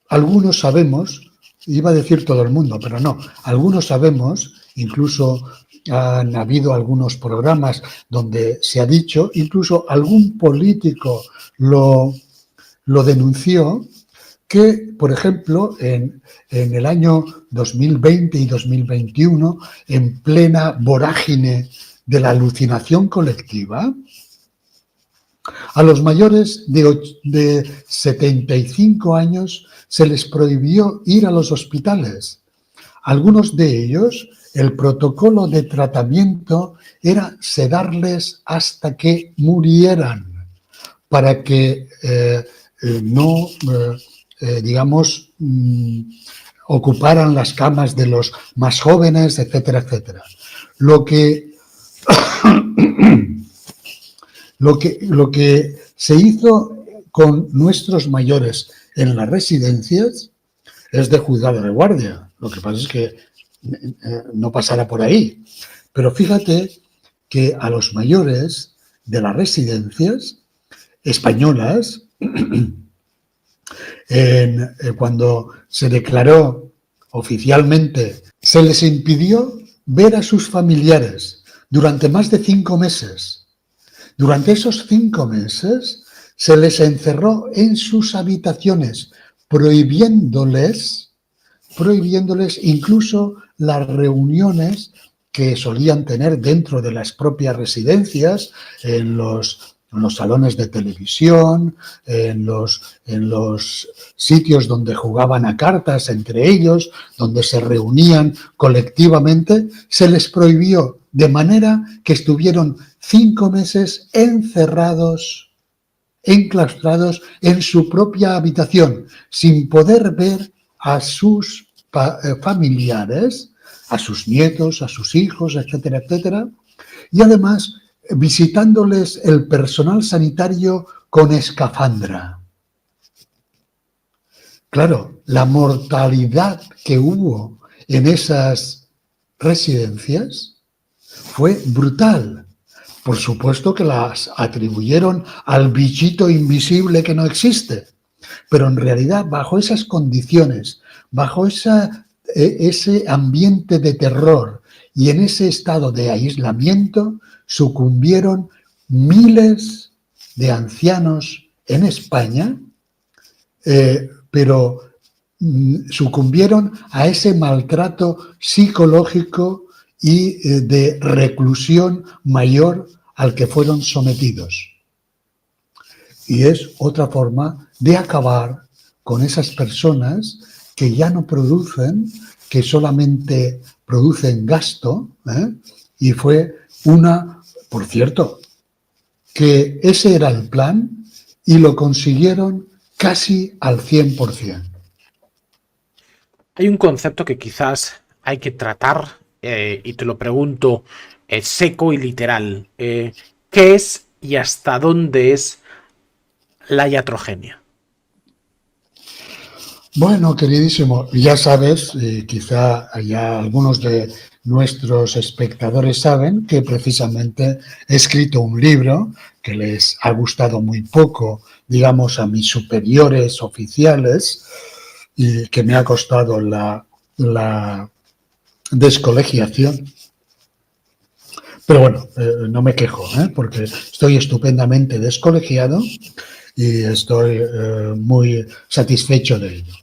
algunos sabemos, iba a decir todo el mundo, pero no, algunos sabemos, incluso han habido algunos programas donde se ha dicho, incluso algún político lo denunció, que, por ejemplo, en el año 2020 y 2021, en plena vorágine de la alucinación colectiva, a los mayores de 75 años se les prohibió ir a los hospitales. Algunos de ellos, el protocolo de tratamiento era sedarles hasta que murieran, para que digamos, ocuparan las camas de los más jóvenes, etcétera, etcétera. Lo que se hizo con nuestros mayores en las residencias es de juzgado de guardia. Lo que pasa es que no pasará por ahí. Pero fíjate que a los mayores de las residencias españolas, cuando se declaró oficialmente, se les impidió ver a sus familiares durante más de 5 meses. Durante esos 5 meses se les encerró en sus habitaciones, prohibiéndoles incluso las reuniones que solían tener dentro de las propias residencias, en los en los salones de televisión, en los sitios donde jugaban a cartas entre ellos, donde se reunían colectivamente, se les prohibió de manera que estuvieron 5 meses encerrados, enclaustrados en su propia habitación, sin poder ver a sus familiares, a sus nietos, a sus hijos, etcétera, etcétera, y además visitándoles el personal sanitario con escafandra. Claro, la mortalidad que hubo en esas residencias fue brutal. Por supuesto que las atribuyeron al bichito invisible que no existe, pero en realidad bajo esas condiciones, bajo ese ambiente de terror y en ese estado de aislamiento, sucumbieron miles de ancianos en España, pero sucumbieron a ese maltrato psicológico y de reclusión mayor al que fueron sometidos. Y es otra forma de acabar con esas personas que ya no producen, que solamente producen gasto, y fue por cierto, que ese era el plan y lo consiguieron casi al 100%. Hay un concepto que quizás hay que tratar, y te lo pregunto seco y literal. ¿Qué es y hasta dónde es la iatrogenia? Bueno, queridísimo, ya sabes, quizá ya algunos de nuestros espectadores saben que precisamente he escrito un libro que les ha gustado muy poco, digamos, a mis superiores oficiales, y que me ha costado la descolegiación. Pero bueno, no me quejo, porque estoy estupendamente descolegiado y estoy muy satisfecho de ello.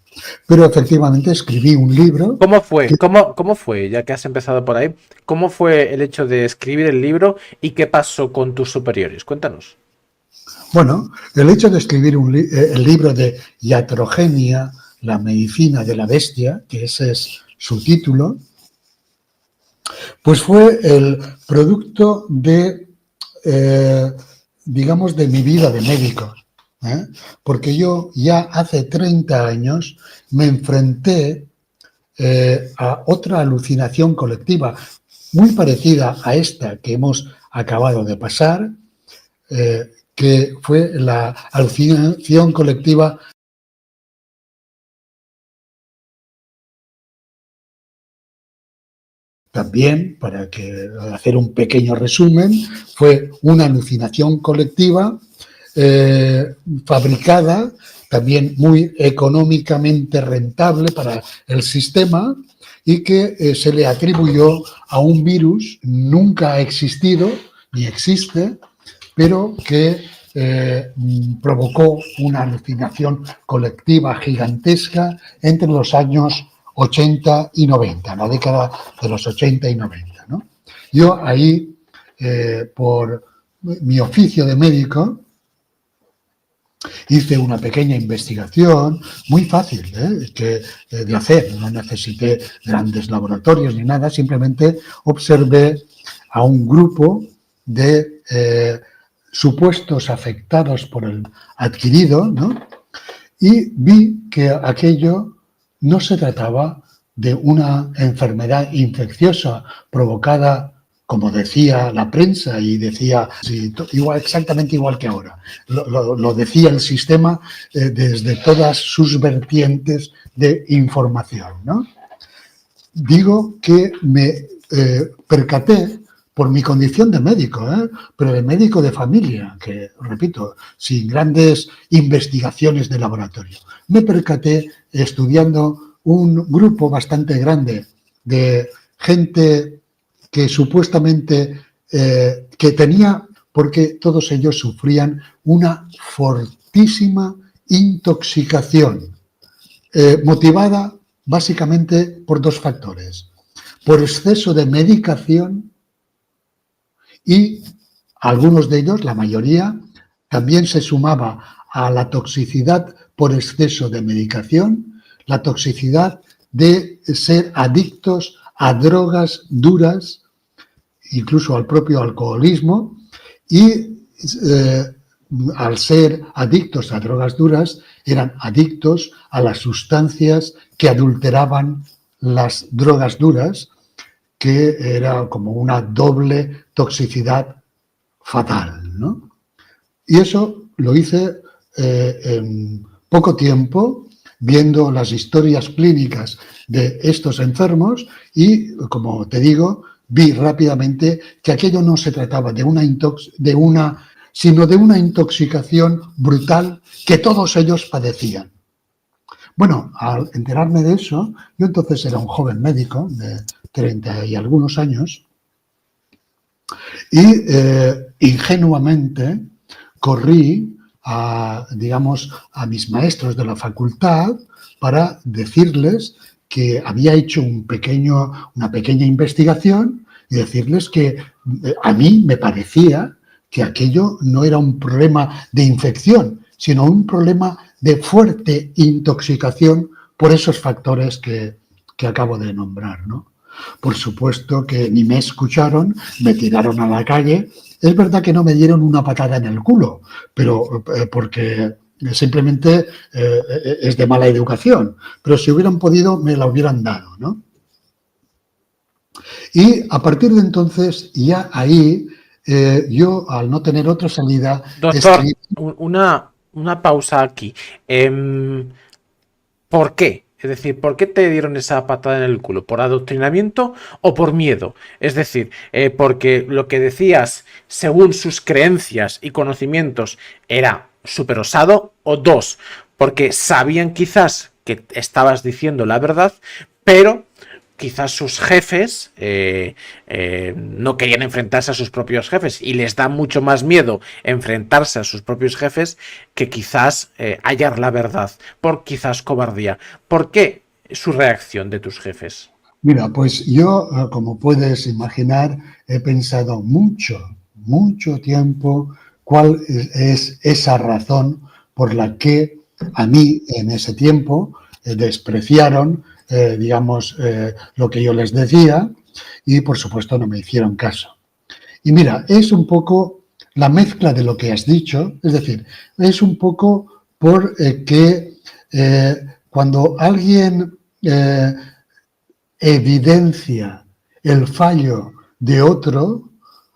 Pero efectivamente escribí un libro. ¿Cómo fue? ¿Cómo fue, ya que has empezado por ahí? ¿Cómo fue el hecho de escribir el libro y qué pasó con tus superiores? Cuéntanos. Bueno, el hecho de escribir el libro de Iatrogenia, la medicina de la bestia, que ese es su título, pues fue el producto de, digamos, de mi vida de médico. Porque yo ya hace 30 años me enfrenté a otra alucinación colectiva muy parecida a esta que hemos acabado de pasar, que fue la alucinación colectiva también, para hacer un pequeño resumen, fue una alucinación colectiva fabricada, también muy económicamente rentable para el sistema, y que se le atribuyó a un virus nunca ha existido ni existe, pero que provocó una alucinación colectiva gigantesca entre los años 80 y 90, la década de los 80 y 90, ¿no? Yo ahí, por mi oficio de médico, hice una pequeña investigación muy fácil de hacer. No necesité grandes laboratorios ni nada, simplemente observé a un grupo de supuestos afectados por el adquirido, ¿no? Y vi que aquello no se trataba de una enfermedad infecciosa provocada, como decía la prensa y decía exactamente igual que ahora. Lo decía el sistema desde todas sus vertientes de información, ¿no? Digo que me percaté por mi condición de médico, pero de médico de familia, que, repito, sin grandes investigaciones de laboratorio. Me percaté estudiando un grupo bastante grande de gente que supuestamente que tenía, porque todos ellos sufrían una fortísima intoxicación, motivada básicamente por dos factores: por exceso de medicación y algunos de ellos, la mayoría, también se sumaba a la toxicidad por exceso de medicación, la toxicidad de ser adictos a drogas duras, incluso al propio alcoholismo, y al ser adictos a drogas duras, eran adictos a las sustancias que adulteraban las drogas duras, que era como una doble toxicidad fatal, ¿no? Y eso lo hice en poco tiempo, viendo las historias clínicas de estos enfermos y, como te digo, vi rápidamente que aquello no se trataba sino de una intoxicación brutal que todos ellos padecían. Bueno, al enterarme de eso, yo entonces era un joven médico de 30 y algunos años y ingenuamente corrí a mis maestros de la facultad para decirles que había hecho una pequeña investigación y decirles que a mí me parecía que aquello no era un problema de infección, sino un problema de fuerte intoxicación por esos factores que acabo de nombrar, ¿no? Por supuesto que ni me escucharon, me tiraron a la calle. Es verdad que no me dieron una patada en el culo, pero porque simplemente es de mala educación. Pero si hubieran podido, me la hubieran dado, ¿no? Y a partir de entonces, ya ahí, yo, al no tener otra salida... Doctor, una pausa aquí. ¿Por qué? Es decir, ¿por qué te dieron esa patada en el culo? ¿Por adoctrinamiento o por miedo? Es decir, porque lo que decías, según sus creencias y conocimientos, era súper osado, o dos, porque sabían quizás que estabas diciendo la verdad, pero quizás sus jefes no querían enfrentarse a sus propios jefes y les da mucho más miedo enfrentarse a sus propios jefes que quizás hallar la verdad, por quizás cobardía. ¿Por qué su reacción de tus jefes? Mira, pues yo, como puedes imaginar, he pensado mucho tiempo cuál es esa razón por la que a mí en ese tiempo despreciaron lo que yo les decía y, por supuesto, no me hicieron caso. Y mira, es un poco la mezcla de lo que has dicho, es decir, es un poco que cuando alguien evidencia el fallo de otro,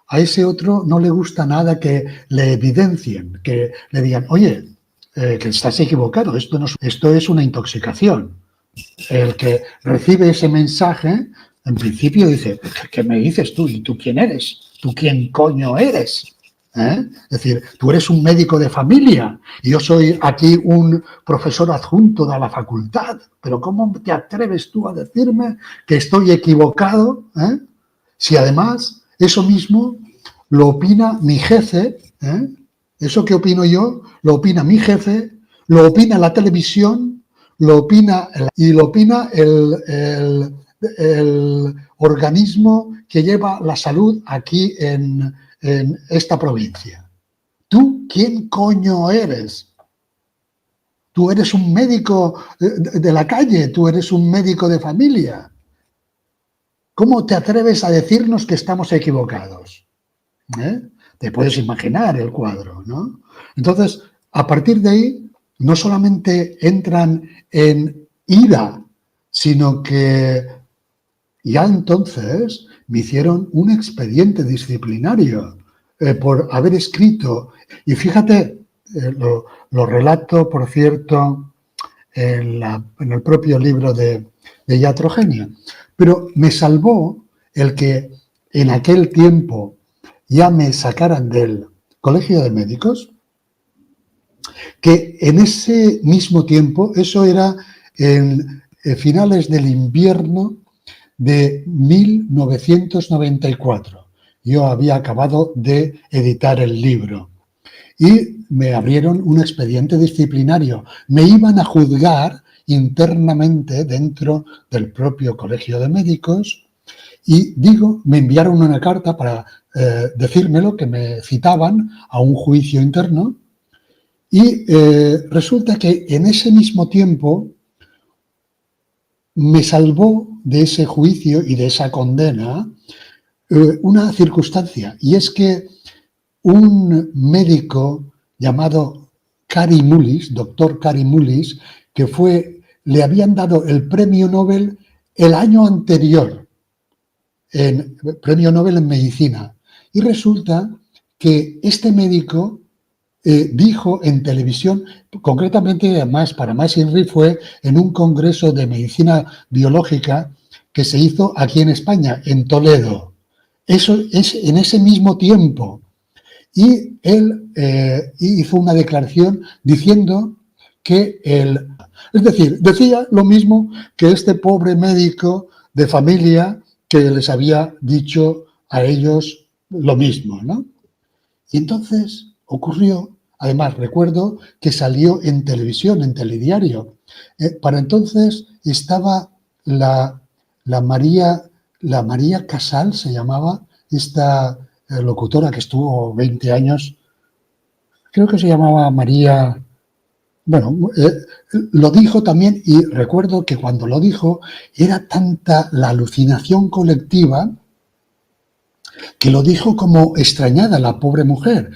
a ese otro no le gusta nada que le evidencien, que le digan, oye, que estás equivocado, esto es una intoxicación. El que recibe ese mensaje, en principio dice, ¿qué me dices tú? ¿Y tú quién eres? ¿Tú quién coño eres? Es decir, tú eres un médico de familia y yo soy aquí un profesor adjunto de la facultad, pero ¿cómo te atreves tú a decirme que estoy equivocado? Si además eso mismo lo opina mi jefe, eso que opino yo, lo opina mi jefe, lo opina la televisión, lo opina el organismo que lleva la salud aquí en esta provincia. ¿Tú quién coño eres? Tú eres un médico de la calle, tú eres un médico de familia. ¿Cómo te atreves a decirnos que estamos equivocados? Te puedes imaginar el cuadro, ¿no? Entonces, a partir de ahí, no solamente entran en ira, sino que ya entonces me hicieron un expediente disciplinario por haber escrito, y fíjate, lo relato, por cierto, en el propio libro de Iatrogenia, pero me salvó el que en aquel tiempo ya me sacaran del Colegio de Médicos, que en ese mismo tiempo, eso era en finales del invierno de 1994. Yo había acabado de editar el libro y me abrieron un expediente disciplinario. Me iban a juzgar internamente dentro del propio Colegio de Médicos y me enviaron una carta para decírmelo, que me citaban a un juicio interno, y resulta que en ese mismo tiempo me salvó de ese juicio y de esa condena una circunstancia, y es que un médico llamado Kary Mullis, doctor Kary Mullis, que le habían dado el premio Nobel el año anterior, premio Nobel en medicina, y resulta que este médico dijo en televisión, concretamente además para más INRI fue en un congreso de medicina biológica que se hizo aquí en España, en Toledo. Eso es en ese mismo tiempo. Y él hizo una declaración diciendo que es decir, decía lo mismo que este pobre médico de familia que les había dicho a ellos lo mismo, ¿no? Y entonces ocurrió, además recuerdo que salió en televisión, en telediario. Para entonces estaba la María Casal, se llamaba, esta locutora que estuvo 20 años, creo que se llamaba María, bueno, lo dijo también, y recuerdo que cuando lo dijo era tanta la alucinación colectiva que lo dijo como extrañada la pobre mujer.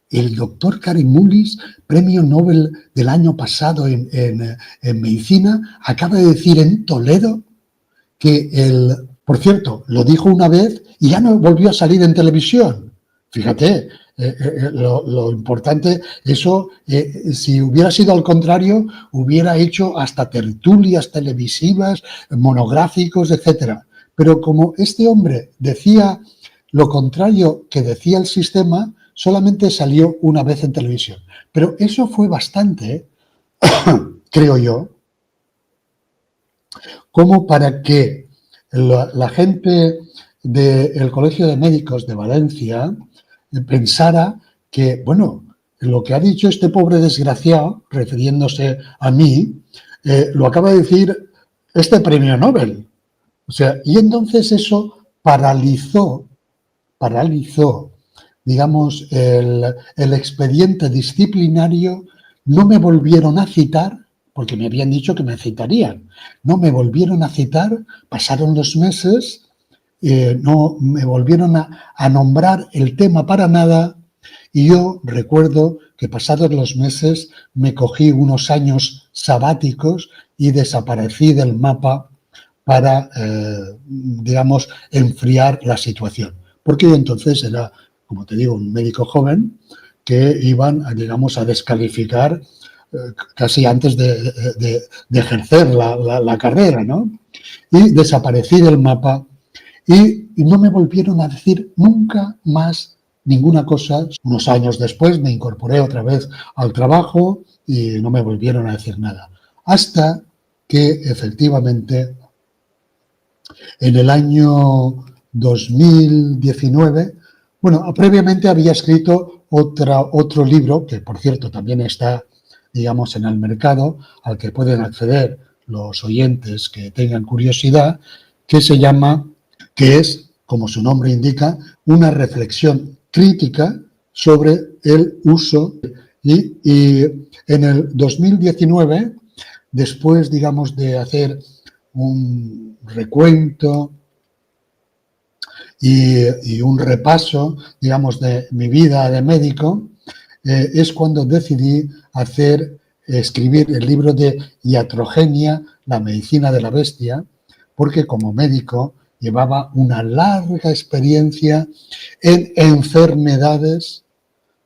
El doctor Kary Mullis, premio Nobel del año pasado en medicina, acaba de decir en Toledo que por cierto, lo dijo una vez y ya no volvió a salir en televisión. Fíjate, lo importante, eso, si hubiera sido al contrario, hubiera hecho hasta tertulias televisivas, monográficos, etcétera. Pero como este hombre decía lo contrario que decía el sistema, solamente salió una vez en televisión. Pero eso fue bastante, creo yo, como para que la gente del Colegio de Médicos de Valencia pensara que, bueno, lo que ha dicho este pobre desgraciado, refiriéndose a mí, lo acaba de decir este premio Nobel. O sea, y entonces eso paralizó, digamos, el expediente disciplinario. No me volvieron a citar, porque me habían dicho que me citarían. No me volvieron a citar, pasaron los meses, no me volvieron a nombrar el tema para nada, y yo recuerdo que pasados los meses me cogí unos años sabáticos y desaparecí del mapa para, digamos, enfriar la situación. Porque yo entonces era, como te digo, un médico joven que iban, digamos, a descalificar casi antes de ejercer la carrera, ¿no? Y desaparecí del mapa y no me volvieron a decir nunca más ninguna cosa. Unos años después me incorporé otra vez al trabajo y no me volvieron a decir nada. Hasta que efectivamente en el año 2019, bueno, previamente había escrito otro libro, que por cierto también está, digamos, en el mercado, al que pueden acceder los oyentes que tengan curiosidad, que es, como su nombre indica, una reflexión crítica sobre el uso. Y en el 2019, después, digamos, de hacer un recuento y un repaso, digamos, de mi vida de médico, es cuando decidí escribir el libro de Iatrogenia, la medicina de la bestia, porque como médico llevaba una larga experiencia en enfermedades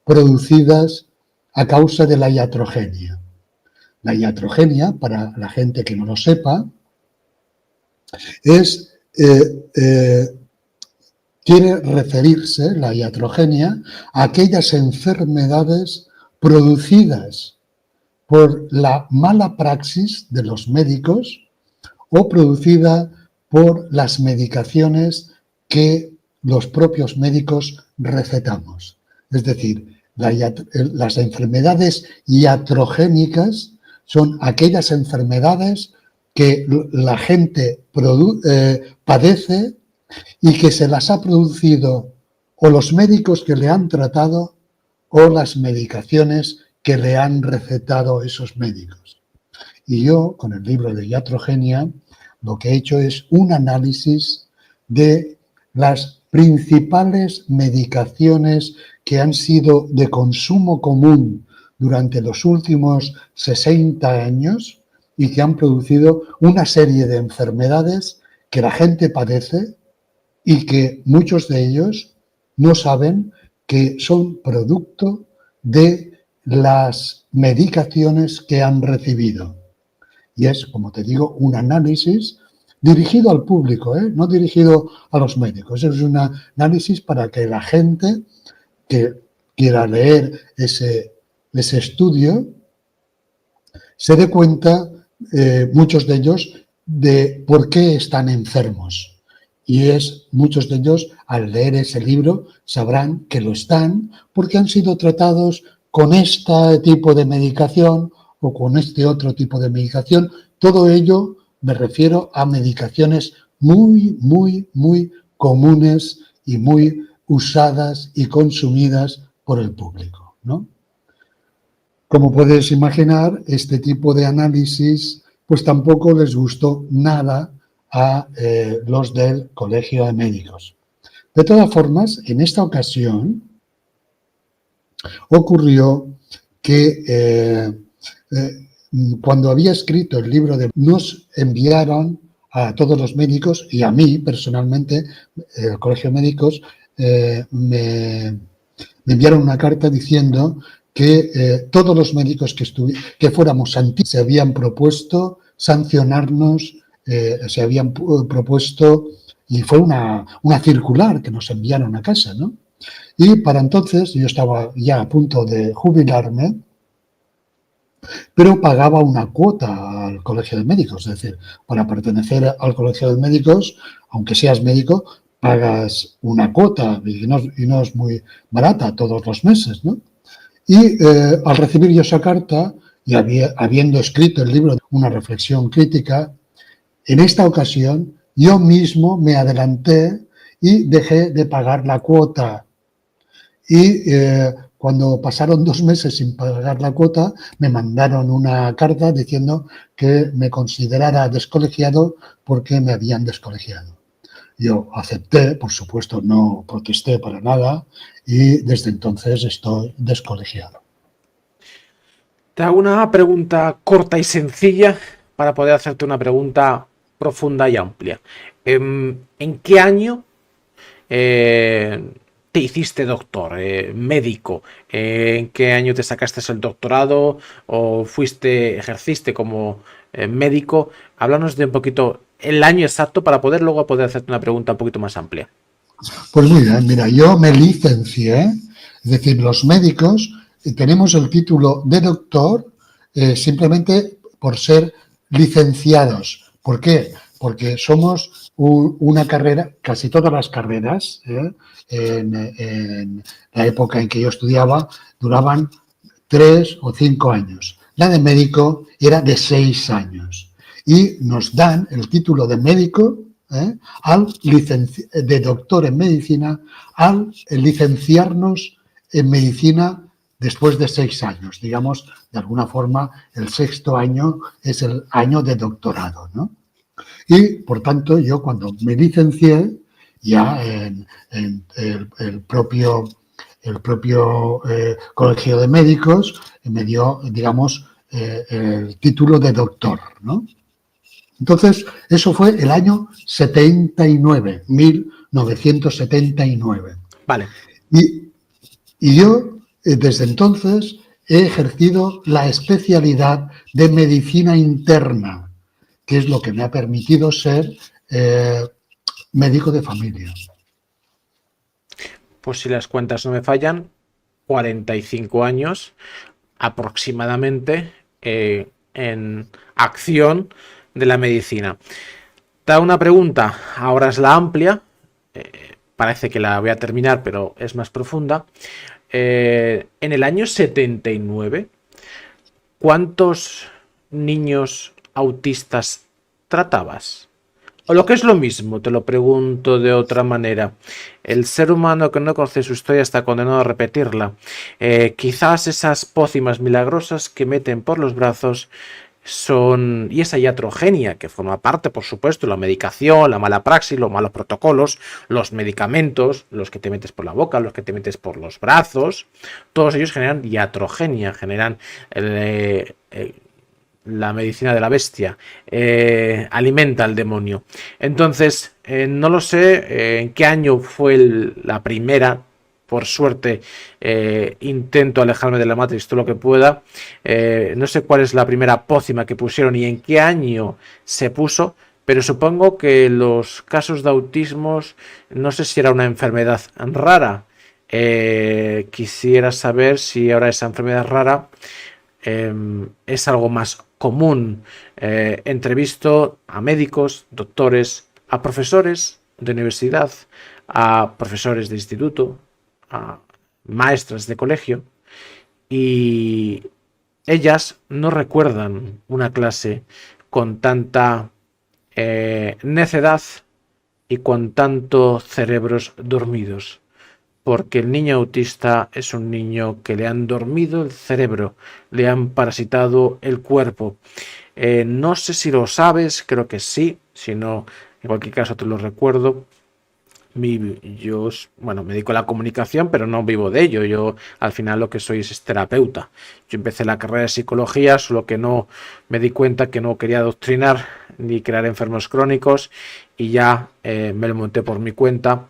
producidas a causa de la iatrogenia. La iatrogenia, para la gente que no lo sepa, quiere referirse, la iatrogenia, a aquellas enfermedades producidas por la mala praxis de los médicos o producida por las medicaciones que los propios médicos recetamos. Es decir, las enfermedades iatrogénicas son aquellas enfermedades que la gente padece y que se las ha producido o los médicos que le han tratado o las medicaciones que le han recetado esos médicos. Y yo, con el libro de Iatrogenia, lo que he hecho es un análisis de las principales medicaciones que han sido de consumo común durante los últimos 60 años y que han producido una serie de enfermedades que la gente padece y que muchos de ellos no saben que son producto de las medicaciones que han recibido. Y es, como te digo, un análisis dirigido al público, no dirigido a los médicos. Es un análisis para que la gente que quiera leer ese estudio se dé cuenta, muchos de ellos, de por qué están enfermos. Y muchos de ellos, al leer ese libro, sabrán que lo están porque han sido tratados con este tipo de medicación o con este otro tipo de medicación. Todo ello me refiero a medicaciones muy, muy, muy comunes y muy usadas y consumidas por el público, ¿no? Como puedes imaginar, este tipo de análisis pues tampoco les gustó nada a los del Colegio de Médicos. De todas formas, en esta ocasión ocurrió que cuando había escrito el libro nos enviaron a todos los médicos y a mí personalmente, el Colegio de Médicos, me enviaron una carta diciendo que todos los médicos que fuéramos antiguos se habían propuesto sancionarnos, se habían propuesto, y fue una circular que nos enviaron a casa, ¿no? Y para entonces yo estaba ya a punto de jubilarme, pero pagaba una cuota al Colegio de Médicos. Es decir, para pertenecer al Colegio de Médicos, aunque seas médico, pagas una cuota y no es muy barata todos los meses, ¿no? Y al recibir yo esa carta y habiendo escrito el libro Una reflexión crítica, en esta ocasión yo mismo me adelanté y dejé de pagar la cuota. Y cuando pasaron 2 meses sin pagar la cuota, me mandaron una carta diciendo que me considerara descolegiado porque me habían descolegiado. Yo acepté, por supuesto, no protesté para nada y desde entonces estoy descolegiado. Te hago una pregunta corta y sencilla para poder hacerte una pregunta profunda y amplia. ¿En qué año te hiciste doctor, médico? ¿En qué año te sacaste el doctorado o ejerciste como médico? Háblanos de un poquito el año exacto para luego poder hacerte una pregunta un poquito más amplia. Pues muy bien, mira, yo me licencié, es decir, los médicos tenemos el título de doctor simplemente por ser licenciados. ¿Por qué? Porque somos una carrera, casi todas las carreras, en la época en que yo estudiaba, duraban 3 o 5 años. La de médico era de 6 años. Y nos dan el título de médico, de doctor en medicina, al licenciarnos en medicina después de 6 años. Digamos, de alguna forma, el 6.º año es el año de doctorado, ¿no? Y, por tanto, yo cuando me licencié, ya en el propio Colegio de Médicos me dio, digamos, el título de doctor, ¿no? Entonces, eso fue el año 79, 1979. Vale. Y yo, desde entonces, he ejercido la especialidad de medicina interna, que es lo que me ha permitido ser médico de familia. Pues si las cuentas no me fallan, 45 años aproximadamente en acción de la medicina. Te hago una pregunta, ahora es la amplia, parece que la voy a terminar, pero es más profunda. En el año 79, ¿cuántos niños autistas tratabas? O lo que es lo mismo, te lo pregunto de otra manera. El ser humano que no conoce su historia está condenado a repetirla. Quizás esas pócimas milagrosas que meten por los brazos son, y esa iatrogenia que forma parte, por supuesto, la medicación, la mala praxis, los malos protocolos, los medicamentos, los que te metes por la boca, los que te metes por los brazos, todos ellos generan iatrogenia, generan la medicina de la bestia, alimenta al demonio. Entonces, no lo sé en qué año fue la primera. Por suerte, intento alejarme de la Matrix todo lo que pueda. No sé cuál es la primera pócima que pusieron y en qué año se puso, pero supongo que los casos de autismos, no sé si era una enfermedad rara. Quisiera saber si ahora esa enfermedad rara es algo más común. Entrevisto a médicos, doctores, a profesores de universidad, a profesores de instituto, a maestras de colegio, y ellas no recuerdan una clase con tanta necedad y con tantos cerebros dormidos, porque el niño autista es un niño que le han dormido el cerebro, le han parasitado el cuerpo. No sé si lo sabes, creo que sí, si no, en cualquier caso te lo recuerdo. Yo, bueno, me dedico a la comunicación, pero no vivo de ello. Yo al final lo que soy es terapeuta. Yo empecé la carrera de psicología, solo que no me di cuenta que no quería adoctrinar ni crear enfermos crónicos, y ya me lo monté por mi cuenta,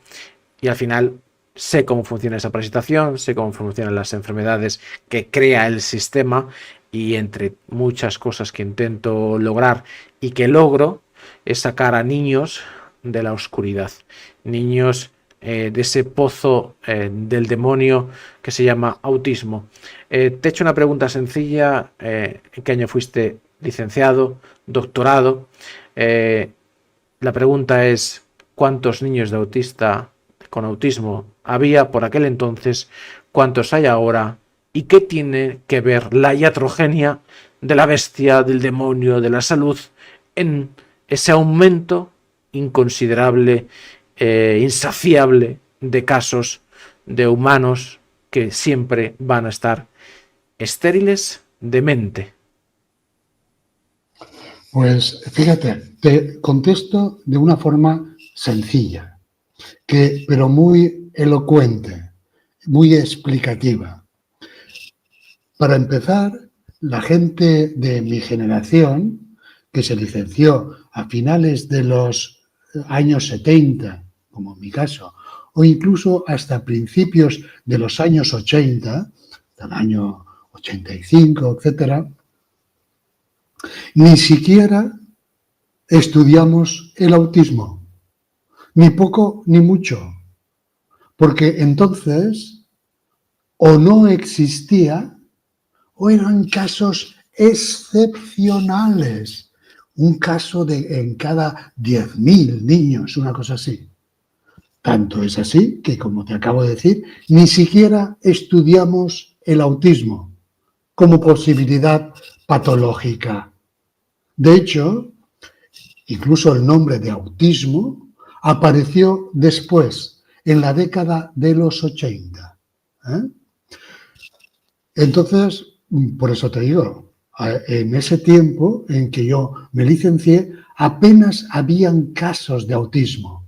y al final sé cómo funciona esa parasitación, sé cómo funcionan las enfermedades que crea el sistema, y entre muchas cosas que intento lograr y que logro es sacar a niños de la oscuridad, niños de ese pozo del demonio que se llama autismo. Te he hecho una pregunta sencilla: ¿en qué año fuiste licenciado, doctorado? La pregunta es: ¿cuántos niños de autista con autismo había por aquel entonces? ¿Cuántos hay ahora? ¿Y qué tiene que ver la iatrogenia de la bestia, del demonio, de la salud en ese aumento inconsiderable, insaciable de casos de humanos que siempre van a estar estériles de mente? Pues fíjate, te contesto de una forma sencilla, pero muy elocuente, muy explicativa. Para empezar, la gente de mi generación, que se licenció a finales de los años 70, como en mi caso, o incluso hasta principios de los años 80, hasta el año 85, etcétera, ni siquiera estudiamos el autismo, ni poco ni mucho, porque entonces o no existía o eran casos excepcionales, un caso en cada 10.000 niños, una cosa así. Tanto es así que, como te acabo de decir, ni siquiera estudiamos el autismo como posibilidad patológica. De hecho, incluso el nombre de autismo apareció después, en la década de los 80. Entonces, por eso te digo, en ese tiempo en que yo me licencié, apenas habían casos de autismo.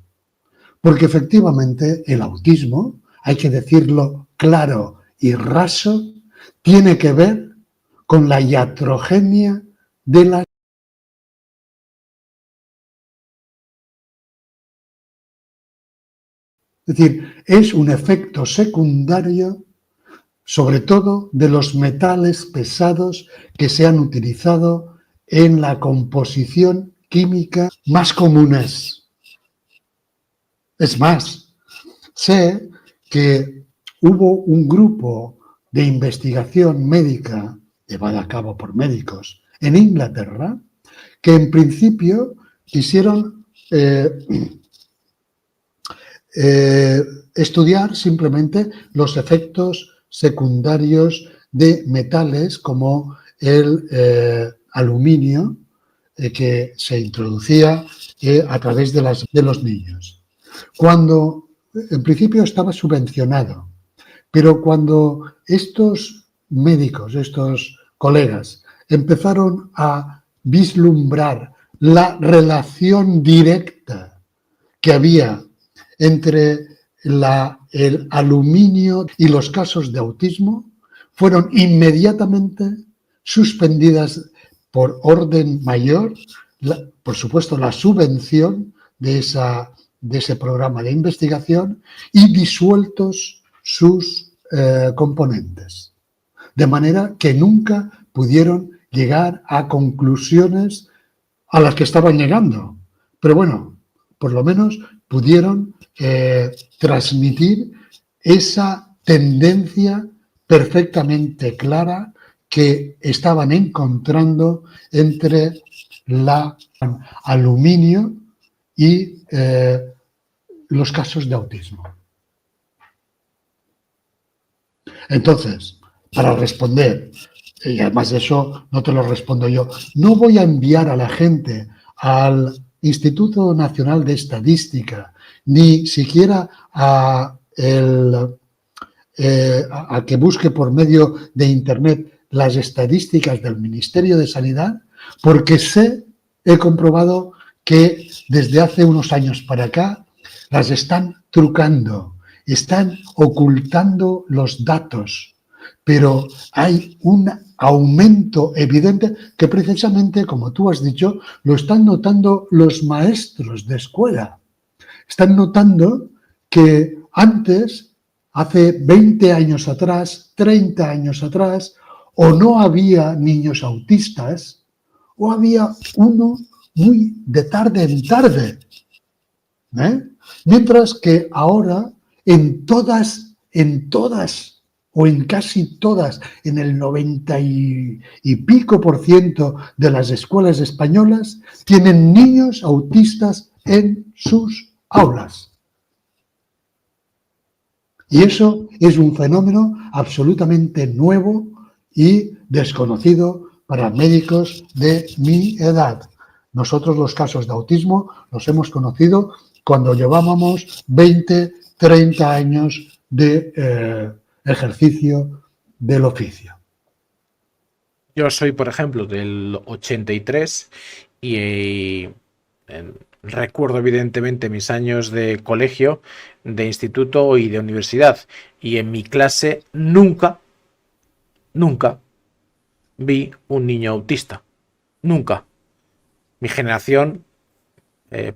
Porque efectivamente el autismo, hay que decirlo claro y raso, tiene que ver con la iatrogenia de las... Es decir, es un efecto secundario, sobre todo de los metales pesados que se han utilizado en la composición química más comunes. Es más, sé que hubo un grupo de investigación médica llevada a cabo por médicos en Inglaterra que en principio quisieron estudiar simplemente los efectos secundarios de metales como el aluminio que se introducía a través de los niños. Cuando en principio estaba subvencionado, pero cuando estos médicos, estos colegas, empezaron a vislumbrar la relación directa que había entre el aluminio y los casos de autismo, fueron inmediatamente suspendidas por orden mayor, por supuesto, la subvención de ese programa de investigación y disueltos sus componentes. De manera que nunca pudieron llegar a conclusiones a las que estaban llegando. Pero bueno, por lo menos pudieron transmitir esa tendencia perfectamente clara que estaban encontrando entre la aluminio y los casos de autismo. Entonces, para responder, y además de eso no te lo respondo yo, no voy a enviar a la gente al Instituto Nacional de Estadística, ni siquiera a que busque por medio de Internet las estadísticas del Ministerio de Sanidad, porque he comprobado que desde hace unos años para acá las están trucando, están ocultando los datos, pero hay un aumento evidente que precisamente, como tú has dicho, lo están notando los maestros de escuela. Están notando que antes, hace 20 años atrás, 30 años atrás, o no había niños autistas, o había uno muy de tarde en tarde. Mientras que ahora en todas, o en casi todas, en el 90 y pico % de las escuelas españolas, tienen niños autistas en sus aulas. Y eso es un fenómeno absolutamente nuevo y desconocido para médicos de mi edad. Nosotros los casos de autismo los hemos conocido cuando llevábamos 20, 30 años de ejercicio del oficio. Yo soy, por ejemplo, del 83 y recuerdo evidentemente mis años de colegio, de instituto y de universidad. Y en mi clase nunca vi un niño autista. Nunca. Mi generación,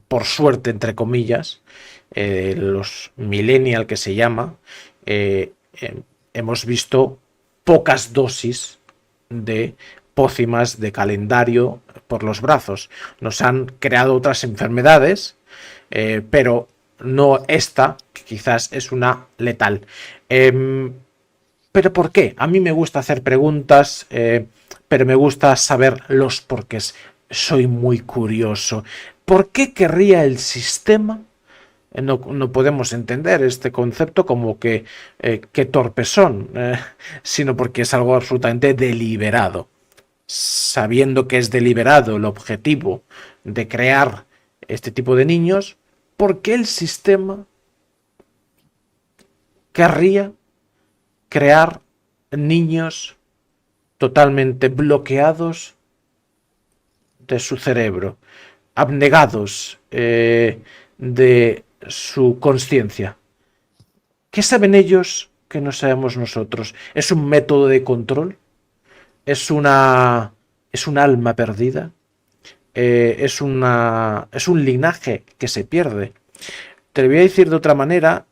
por suerte, entre comillas, los millennial que se llama, hemos visto pocas dosis de pócimas de calendario por los brazos. Nos han creado otras enfermedades, pero no esta, que quizás es una letal. ¿Pero por qué? A mí me gusta hacer preguntas, pero me gusta saber los porqués. Soy muy curioso. ¿Por qué querría el sistema? No podemos entender este concepto como que torpes son, sino porque es algo absolutamente deliberado. Sabiendo que es deliberado el objetivo de crear este tipo de niños, ¿por qué el sistema querría crear niños totalmente bloqueados de su cerebro, abnegados de su conciencia? ¿Qué saben ellos que no sabemos nosotros? ¿Es un método de control? ¿Es un alma perdida? ¿Es un linaje que se pierde? Te lo voy a decir de otra manera,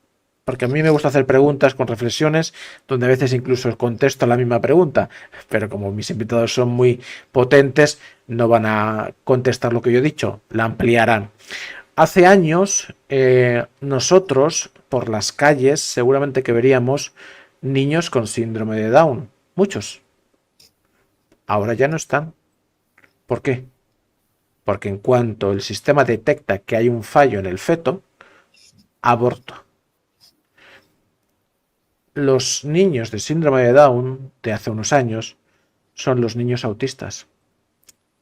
porque a mí me gusta hacer preguntas con reflexiones, donde a veces incluso contesto la misma pregunta, pero como mis invitados son muy potentes, no van a contestar lo que yo he dicho, la ampliarán. Hace años, nosotros, por las calles, seguramente que veríamos niños con síndrome de Down. Muchos. Ahora ya no están. ¿Por qué? Porque en cuanto el sistema detecta que hay un fallo en el feto, aborto. Los niños de síndrome de Down de hace unos años son los niños autistas.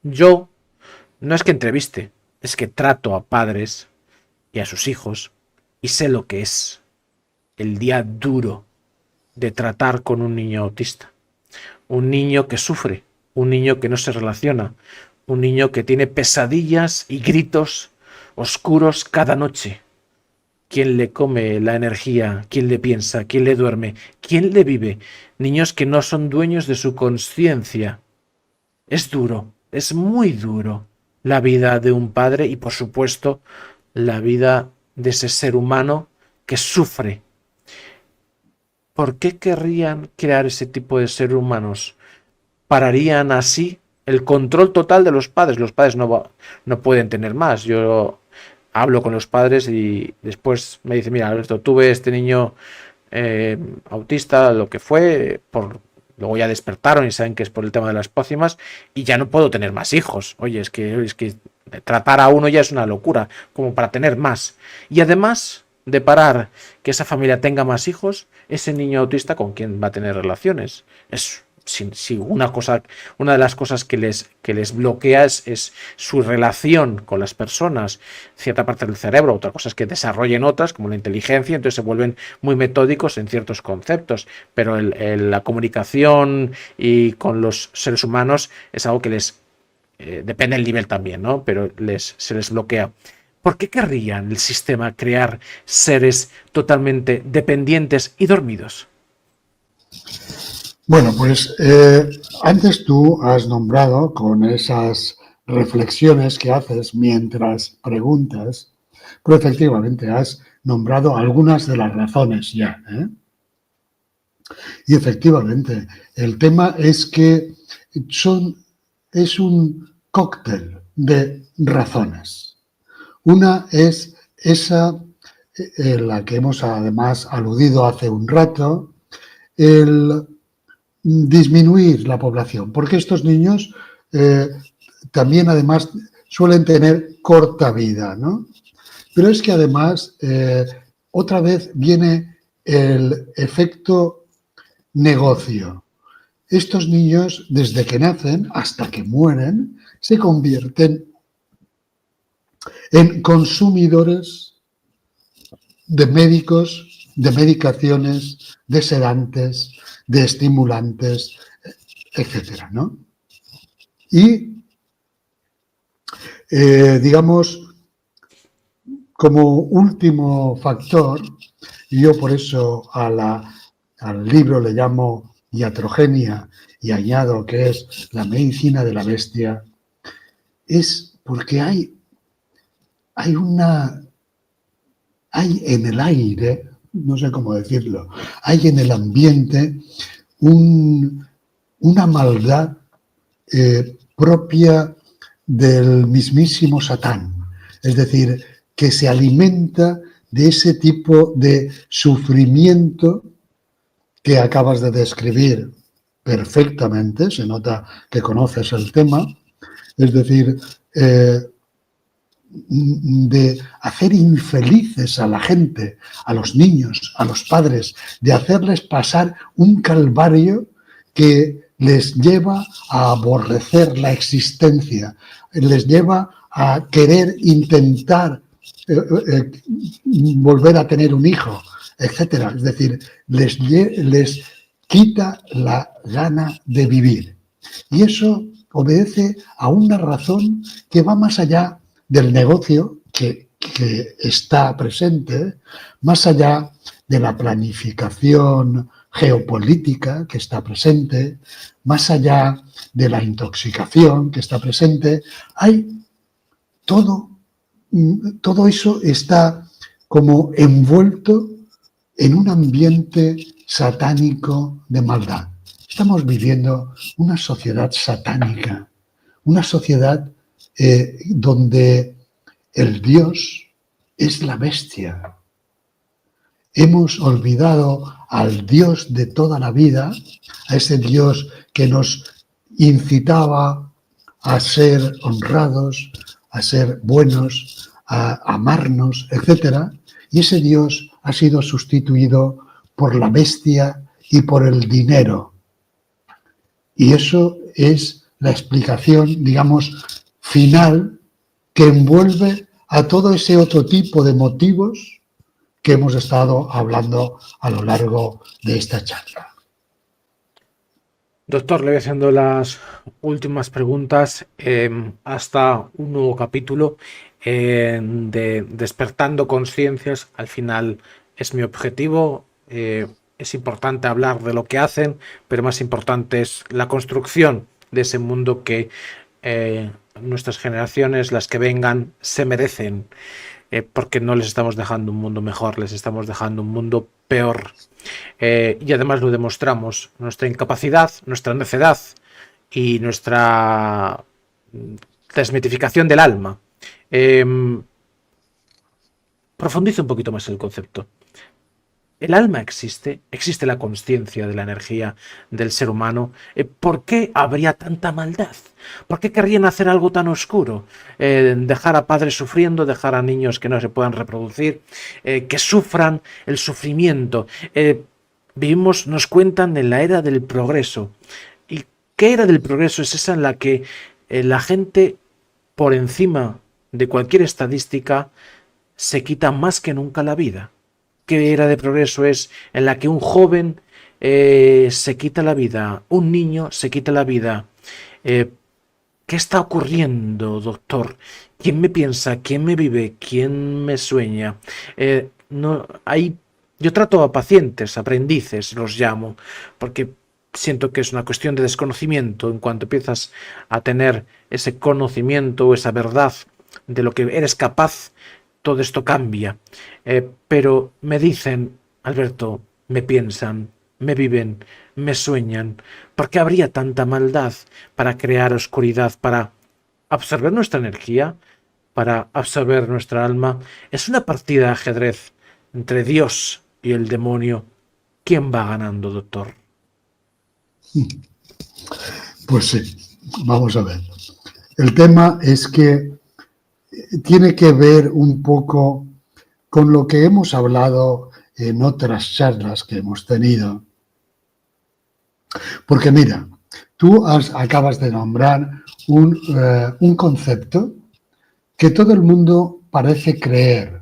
Yo no es que entreviste, es que trato a padres y a sus hijos y sé lo que es el día duro de tratar con un niño autista. Un niño que sufre, un niño que no se relaciona, un niño que tiene pesadillas y gritos oscuros cada noche. ¿Quién le come la energía? ¿Quién le piensa? ¿Quién le duerme? ¿Quién le vive? Niños que no son dueños de su conciencia. Es duro, es muy duro la vida de un padre y, por supuesto, la vida de ese ser humano que sufre. ¿Por qué querrían crear ese tipo de seres humanos? Pararían así el control total de los padres. Los padres no pueden tener más. Yo hablo con los padres y después me dicen, mira, Alberto, tuve este niño autista, lo que fue, luego ya despertaron y saben que es por el tema de las pócimas y ya no puedo tener más hijos. Oye, es que tratar a uno ya es una locura, como para tener más. Y además de parar que esa familia tenga más hijos, ese niño autista con quién va a tener relaciones. Si una de las cosas que les bloquea es su relación con las personas, cierta parte del cerebro. Otra cosa es que desarrollen otras, como la inteligencia, entonces se vuelven muy metódicos en ciertos conceptos, pero la comunicación y con los seres humanos es algo que les depende del nivel también, ¿no? Pero se les bloquea. ¿Por qué querrían el sistema crear seres totalmente dependientes y dormidos? Bueno, pues antes tú has nombrado con esas reflexiones que haces mientras preguntas, pero efectivamente has nombrado algunas de las razones ya, ¿eh? Y efectivamente, el tema es que es un cóctel de razones. Una es esa, la que hemos además aludido hace un rato, el disminuir la población, porque estos niños también además suelen tener corta vida, ¿no? Pero es que además otra vez viene el efecto negocio. Estos niños, desde que nacen hasta que mueren, se convierten en consumidores de médicos, de medicaciones, de sedantes, de estimulantes, etcétera, ¿no? Y, digamos, como último factor, y yo por eso al libro le llamo iatrogenia y añado que es la medicina de la bestia, es porque hay en el aire, no sé cómo decirlo, hay en el ambiente una maldad propia del mismísimo Satán. Es decir, que se alimenta de ese tipo de sufrimiento que acabas de describir perfectamente, se nota que conoces el tema, es decir, de hacer infelices a la gente, a los niños, a los padres, de hacerles pasar un calvario que les lleva a aborrecer la existencia, les lleva a querer intentar volver a tener un hijo, etcétera. Es decir, les quita la gana de vivir. Y eso obedece a una razón que va más allá del negocio que está presente, más allá de la planificación geopolítica que está presente, más allá de la intoxicación que está presente. Hay todo eso está como envuelto en un ambiente satánico de maldad. Estamos viviendo una sociedad satánica, una sociedad donde el Dios es la bestia. Hemos olvidado al Dios de toda la vida, a ese Dios que nos incitaba a ser honrados, a ser buenos, a amarnos, etc. Y ese Dios ha sido sustituido por la bestia y por el dinero. Y eso es la explicación, digamos, final que envuelve a todo ese otro tipo de motivos que hemos estado hablando a lo largo de esta charla. Doctor, le voy haciendo las últimas preguntas hasta un nuevo capítulo de Despertando Conciencias. Al final es mi objetivo. Es importante hablar de lo que hacen, pero más importante es la construcción de ese mundo que nuestras generaciones, las que vengan, se merecen. Porque no les estamos dejando un mundo mejor, les estamos dejando un mundo peor. Y además lo demostramos, nuestra incapacidad, nuestra necedad y nuestra desmitificación del alma. Profundice un poquito más el concepto. ¿El alma existe? ¿Existe la consciencia de la energía del ser humano? ¿Por qué habría tanta maldad? ¿Por qué querrían hacer algo tan oscuro? Dejar a padres sufriendo, dejar a niños que no se puedan reproducir, que sufran el sufrimiento. Vivimos, nos cuentan, en la era del progreso. ¿Y qué era del progreso? Es esa en la que la gente, por encima de cualquier estadística, se quita más que nunca la vida. ¿Qué era de progreso es en la que un joven se quita la vida, un niño se quita la vida? ¿Qué está ocurriendo, doctor? ¿Quién me piensa? ¿Quién me vive? ¿Quién me sueña? Yo trato a pacientes, aprendices, los llamo, porque siento que es una cuestión de desconocimiento. En cuanto empiezas a tener ese conocimiento o esa verdad de lo que eres capaz, todo esto cambia. Pero me dicen, Alberto, me piensan, me viven, me sueñan. ¿Por qué habría tanta maldad para crear oscuridad, para absorber nuestra energía, para absorber nuestra alma? Es una partida de ajedrez entre Dios y el demonio. ¿Quién va ganando, doctor? Pues sí, vamos a ver. El tema es que tiene que ver un poco con lo que hemos hablado en otras charlas que hemos tenido. Porque mira, tú acabas de nombrar un concepto que todo el mundo parece creer,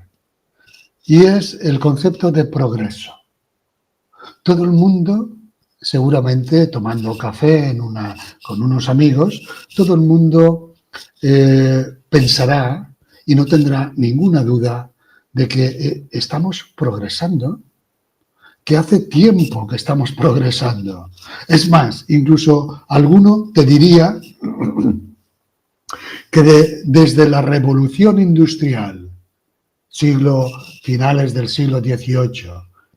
y es el concepto de progreso. Todo el mundo, seguramente tomando café con unos amigos, todo el mundo pensará y no tendrá ninguna duda de que estamos progresando, que hace tiempo que estamos progresando. Es más, incluso alguno te diría que desde la revolución industrial, finales del siglo XVIII,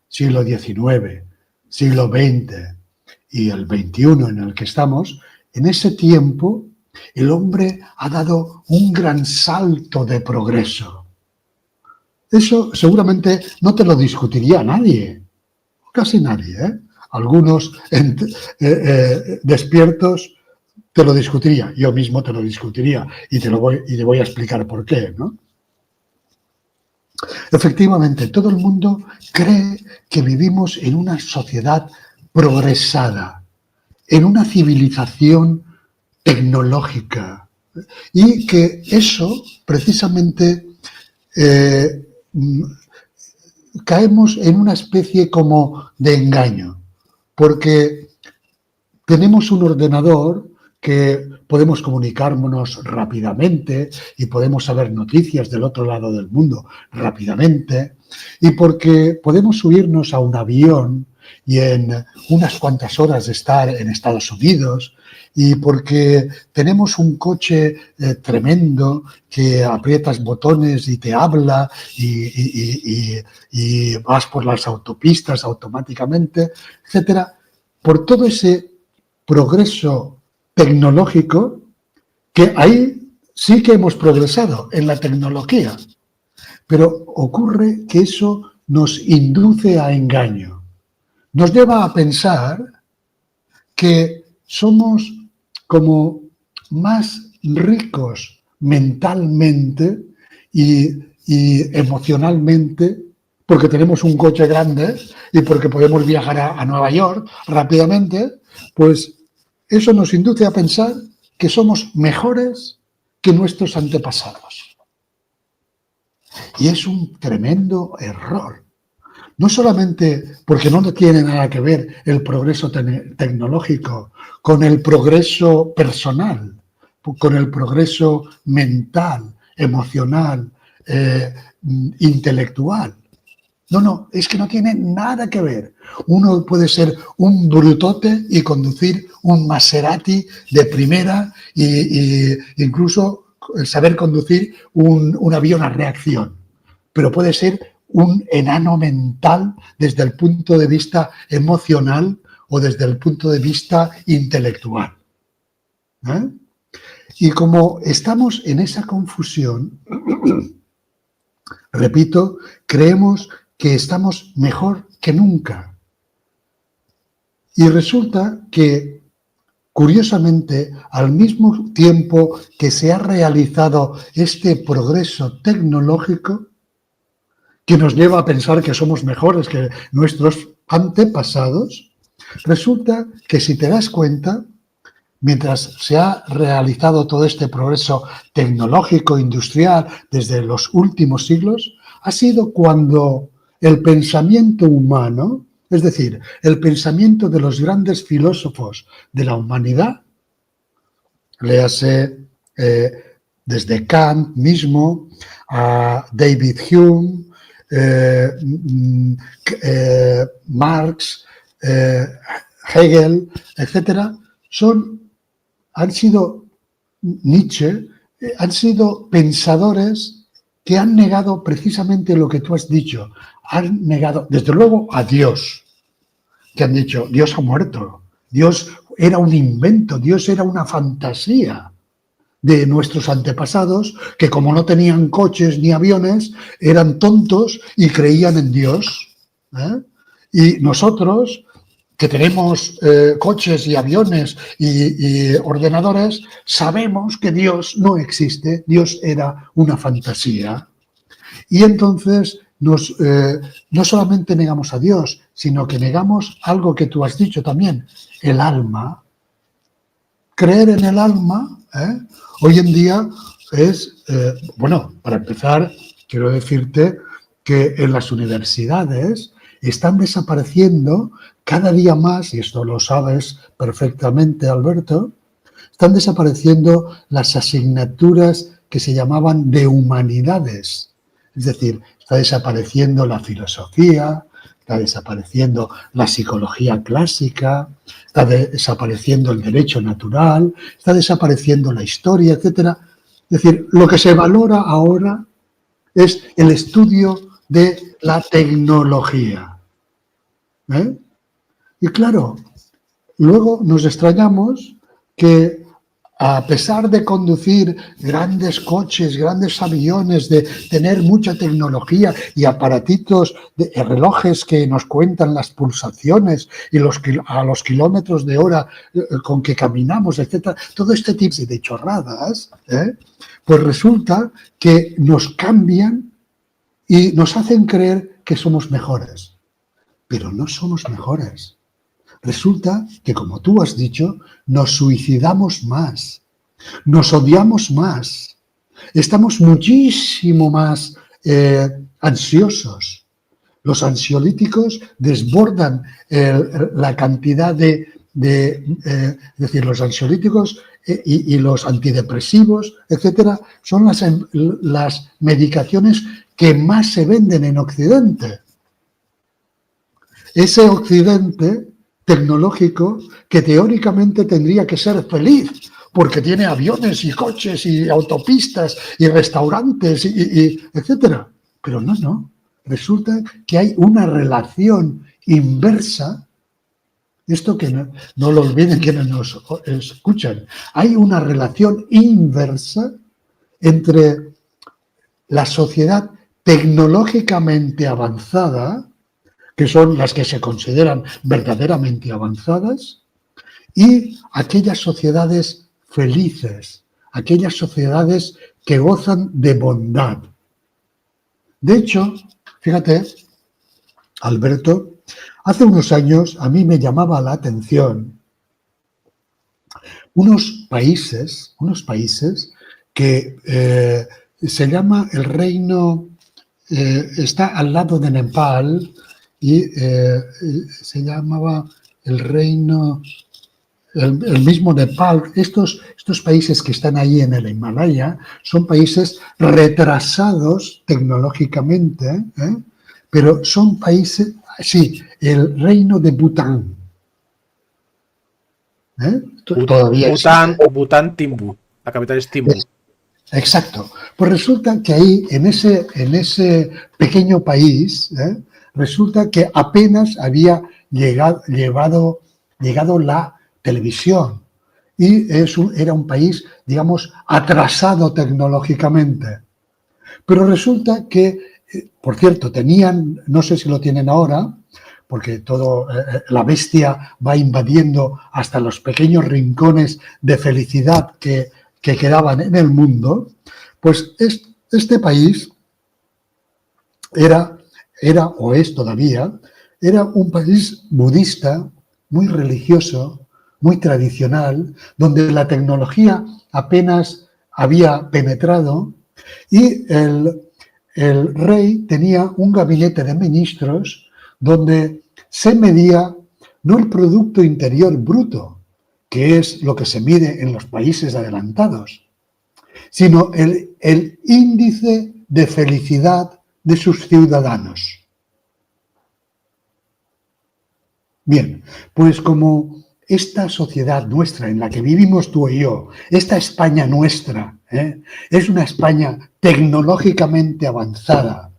siglo XIX, siglo XX y el XXI en el que estamos, en ese tiempo el hombre ha dado un gran salto de progreso. Eso seguramente no te lo discutiría nadie, casi nadie, ¿eh? Algunos despiertos te lo discutiría, yo mismo te lo discutiría y te voy a explicar por qué, ¿no? Efectivamente, todo el mundo cree que vivimos en una sociedad progresada, en una civilización tecnológica, y que eso precisamente caemos en una especie como de engaño, porque tenemos un ordenador que podemos comunicarnos rápidamente y podemos saber noticias del otro lado del mundo rápidamente, y porque podemos subirnos a un avión y en unas cuantas horas estar en Estados Unidos, y porque tenemos un coche tremendo que aprietas botones y te habla y vas por las autopistas automáticamente, etcétera. Por todo ese progreso tecnológico, que ahí sí que hemos progresado en la tecnología, pero ocurre que eso nos induce a engaño, nos lleva a pensar que somos como más ricos mentalmente y emocionalmente, porque tenemos un coche grande y porque podemos viajar a Nueva York rápidamente, pues eso nos induce a pensar que somos mejores que nuestros antepasados. Y es un tremendo error. No solamente porque no tiene nada que ver el progreso tecnológico con el progreso personal, con el progreso mental, emocional, intelectual. No, es que no tiene nada que ver. Uno puede ser un brutote y conducir un Maserati de primera e incluso saber conducir un avión a reacción. Pero puede ser un enano mental desde el punto de vista emocional o desde el punto de vista intelectual. Y como estamos en esa confusión, repito, creemos que estamos mejor que nunca. Y resulta que, curiosamente, al mismo tiempo que se ha realizado este progreso tecnológico, que nos lleva a pensar que somos mejores que nuestros antepasados, resulta que si te das cuenta, mientras se ha realizado todo este progreso tecnológico, industrial, desde los últimos siglos, ha sido cuando el pensamiento humano, es decir, el pensamiento de los grandes filósofos de la humanidad, léase desde Kant mismo a David Hume, Marx, Hegel, etcétera, han sido Nietzsche, han sido pensadores que han negado precisamente lo que tú has dicho. Han negado, desde luego, a Dios, que han dicho, Dios ha muerto, Dios era un invento, Dios era una fantasía de nuestros antepasados, que como no tenían coches ni aviones, eran tontos y creían en Dios. Y nosotros, que tenemos coches y aviones y ordenadores, sabemos que Dios no existe, Dios era una fantasía. Y entonces no solamente negamos a Dios, sino que negamos algo que tú has dicho también, el alma. Creer en el alma, hoy en día es, bueno, para empezar, quiero decirte que en las universidades están desapareciendo cada día más, y esto lo sabes perfectamente, Alberto, están desapareciendo las asignaturas que se llamaban de humanidades. Es decir, está desapareciendo la filosofía, está desapareciendo la psicología clásica, está desapareciendo el derecho natural, está desapareciendo la historia, etc. Es decir, lo que se valora ahora es el estudio de la tecnología. Y claro, luego nos extrañamos que a pesar de conducir grandes coches, grandes aviones, de tener mucha tecnología y aparatitos, relojes que nos cuentan las pulsaciones y a los kilómetros de hora con que caminamos, etc., todo este tipo de chorradas, pues resulta que nos cambian y nos hacen creer que somos mejores. Pero no somos mejores. Resulta que, como tú has dicho, nos suicidamos más, nos odiamos más, estamos muchísimo más ansiosos. Los ansiolíticos desbordan la cantidad es decir, los ansiolíticos y los antidepresivos, etcétera, son las medicaciones que más se venden en Occidente. Ese Occidente tecnológico que teóricamente tendría que ser feliz porque tiene aviones y coches y autopistas y restaurantes y etcétera. Pero no. Resulta que hay una relación inversa, esto que no lo olviden quienes nos escuchan, hay una relación inversa entre la sociedad tecnológicamente avanzada, que son las que se consideran verdaderamente avanzadas, y aquellas sociedades felices, aquellas sociedades que gozan de bondad. De hecho, fíjate, Alberto, hace unos años a mí me llamaba la atención unos países que se llama el reino está al lado de Nepal y se llamaba el reino, el mismo Nepal. Estos países que están ahí en el Himalaya son países retrasados tecnológicamente, pero son países, sí, el reino de Bután. Todavía Bután, Timbu. La capital es Timbu. Exacto. Pues resulta que ahí, en ese pequeño país, resulta que apenas había llegado la televisión. Y era un país, digamos, atrasado tecnológicamente. Pero resulta que, por cierto, tenían, no sé si lo tienen ahora, porque la bestia va invadiendo hasta los pequeños rincones de felicidad que quedaban en el mundo, pues este país era o es todavía, era un país budista, muy religioso, muy tradicional, donde la tecnología apenas había penetrado y el rey tenía un gabinete de ministros donde se medía no el Producto Interior Bruto, que es lo que se mide en los países adelantados, sino el índice de felicidad de sus ciudadanos. Bien, pues como esta sociedad nuestra en la que vivimos tú y yo, esta España nuestra, es una España tecnológicamente avanzada,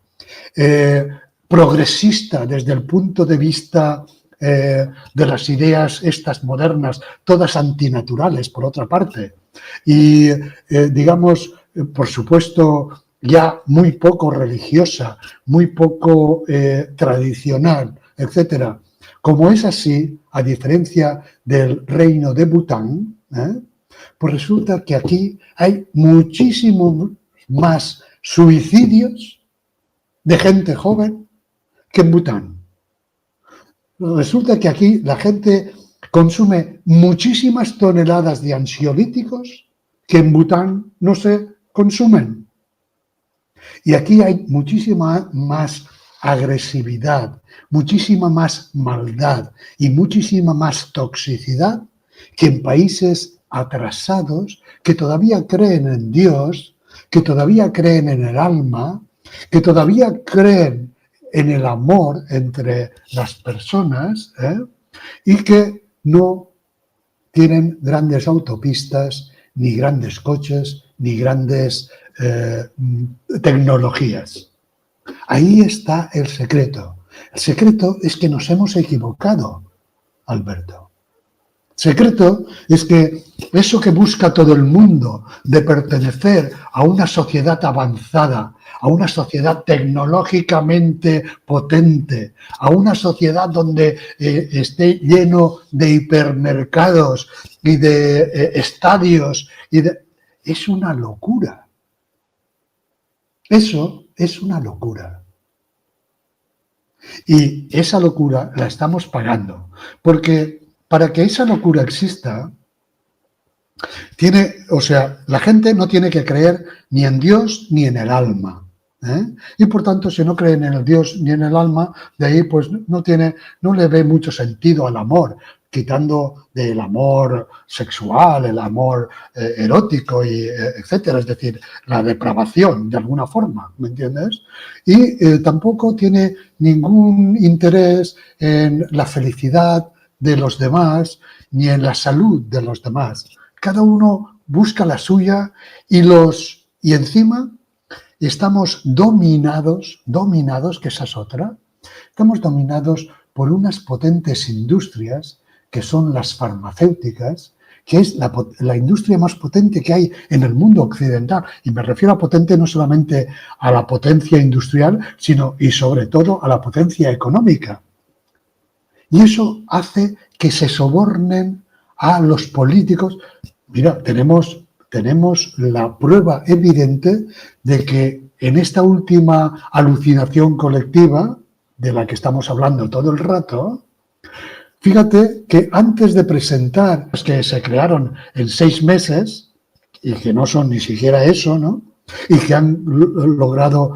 progresista desde el punto de vista de las ideas estas modernas, todas antinaturales por otra parte, y digamos, por supuesto, ya muy poco religiosa, muy poco tradicional, etcétera. Como es así, a diferencia del reino de Bután, pues resulta que aquí hay muchísimos más suicidios de gente joven que en Bután. Resulta que aquí la gente consume muchísimas toneladas de ansiolíticos que en Bután no se consumen. Y aquí hay muchísima más agresividad, muchísima más maldad y muchísima más toxicidad que en países atrasados que todavía creen en Dios, que todavía creen en el alma, que todavía creen en el amor entre las personas, y que no tienen grandes autopistas, ni grandes coches, ni grandes tecnologías. Ahí está el secreto. El secreto es que nos hemos equivocado, Alberto. El secreto es que eso que busca todo el mundo de pertenecer a una sociedad avanzada, a una sociedad tecnológicamente potente, a una sociedad donde esté lleno de hipermercados y de estadios, es una locura. Eso es una locura. Y esa locura la estamos pagando, porque para que esa locura exista, la gente no tiene que creer ni en Dios ni en el alma. Y por tanto, si no creen en el Dios ni en el alma, de ahí pues no le ve mucho sentido al amor, quitando del amor sexual, el amor erótico, y etcétera, es decir, la depravación de alguna forma, ¿me entiendes? Y tampoco tiene ningún interés en la felicidad de los demás, ni en la salud de los demás. Cada uno busca la suya y encima estamos dominados, que esa es otra, estamos dominados por unas potentes industrias que son las farmacéuticas, que es la industria más potente que hay en el mundo occidental. Y me refiero a potente no solamente a la potencia industrial, sino y sobre todo a la potencia económica. Y eso hace que se sobornen a los políticos. Mira, tenemos la prueba evidente de que en esta última alucinación colectiva, de la que estamos hablando todo el rato, fíjate que antes de presentar, que se crearon en 6 meses, y que no son ni siquiera eso, ¿no? y que han logrado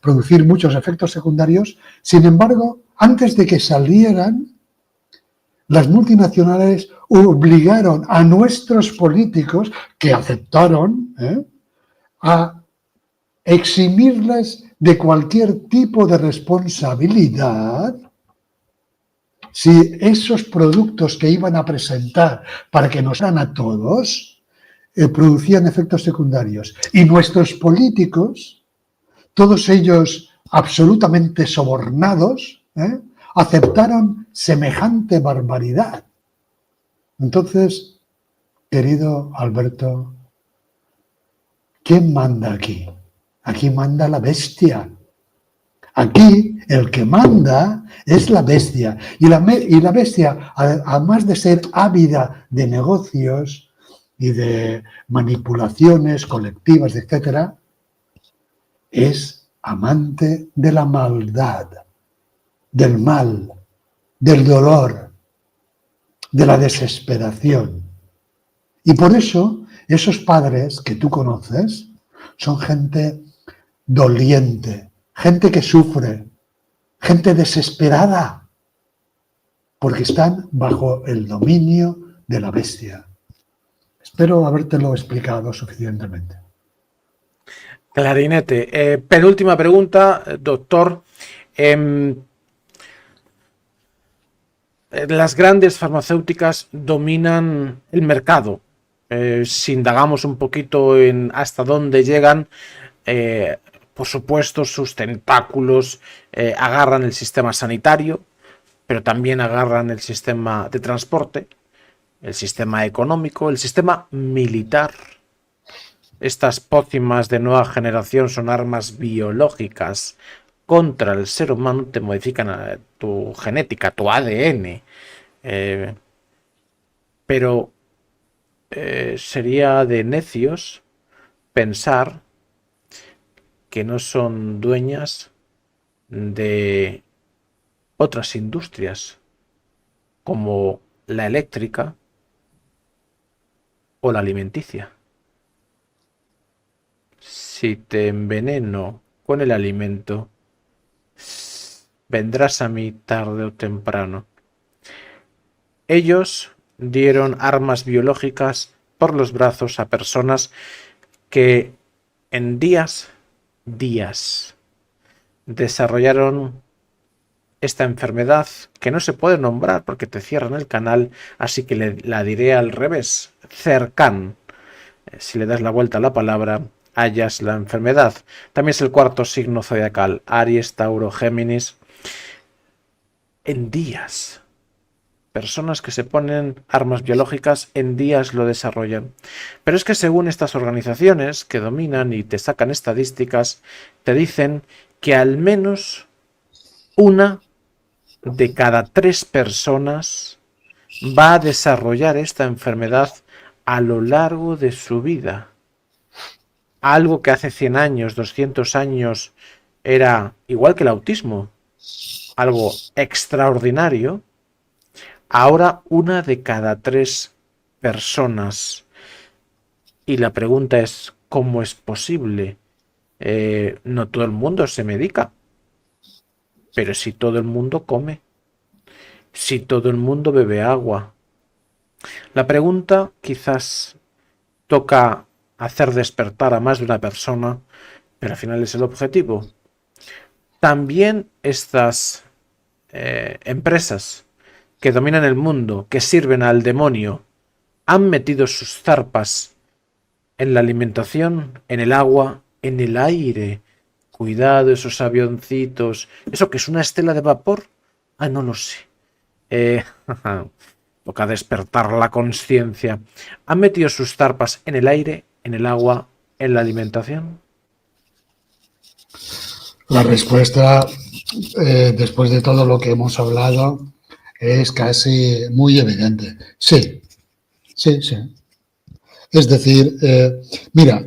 producir muchos efectos secundarios. Sin embargo, antes de que salieran, las multinacionales obligaron a nuestros políticos, que aceptaron, a eximirles de cualquier tipo de responsabilidad si esos productos que iban a presentar para que nos dan a todos producían efectos secundarios. Y nuestros políticos, todos ellos absolutamente sobornados, aceptaron semejante barbaridad. Entonces, querido Alberto, ¿quién manda aquí? Aquí manda la bestia. Aquí el que manda es la bestia. Y la bestia, además de ser ávida de negocios y de manipulaciones colectivas, etc., es amante de la maldad, del mal, del dolor, de la desesperación. Y por eso esos padres que tú conoces son gente doliente, gente que sufre, gente desesperada, porque están bajo el dominio de la bestia. Espero habértelo explicado suficientemente. Clarinete. Penúltima pregunta, doctor. Las grandes farmacéuticas dominan el mercado. Si indagamos un poquito en hasta dónde llegan, por supuesto, sus tentáculos agarran el sistema sanitario, pero también agarran el sistema de transporte, el sistema económico, el sistema militar. Estas pócimas de nueva generación son armas biológicas contra el ser humano, te modifican tu genética, tu ADN. Pero sería de necios pensar que no son dueñas de otras industrias como la eléctrica o la alimenticia. Si te enveneno con el alimento, vendrás a mí tarde o temprano. Ellos dieron armas biológicas por los brazos a personas que en días desarrollaron esta enfermedad que no se puede nombrar porque te cierran el canal, así que la diré al revés. Cercan. Si le das la vuelta a la palabra, hallas la enfermedad. También es el cuarto signo zodiacal, Aries, Tauro, Géminis. En días. Personas que se ponen armas biológicas en días lo desarrollan. Pero es que según estas organizaciones que dominan y te sacan estadísticas, te dicen que al menos una de cada 3 personas va a desarrollar esta enfermedad a lo largo de su vida. Algo que hace 100 años, 200 años era igual que el autismo, algo extraordinario. Ahora una de cada 3 personas. Y la pregunta es, ¿cómo es posible? No todo el mundo se medica. Pero si todo el mundo come, si todo el mundo bebe agua. La pregunta quizás toca hacer despertar a más de una persona, pero al final es el objetivo. También estas empresas que dominan el mundo, que sirven al demonio, han metido sus zarpas en la alimentación, en el agua, en el aire. Cuidado, esos avioncitos. ¿Eso que es una estela de vapor? Ah, no lo sé. Toca despertar la conciencia. ¿Han metido sus zarpas en el aire, en el agua, en la alimentación? La respuesta, después de todo lo que hemos hablado, es casi muy evidente. Sí, sí, sí. Es decir, mira,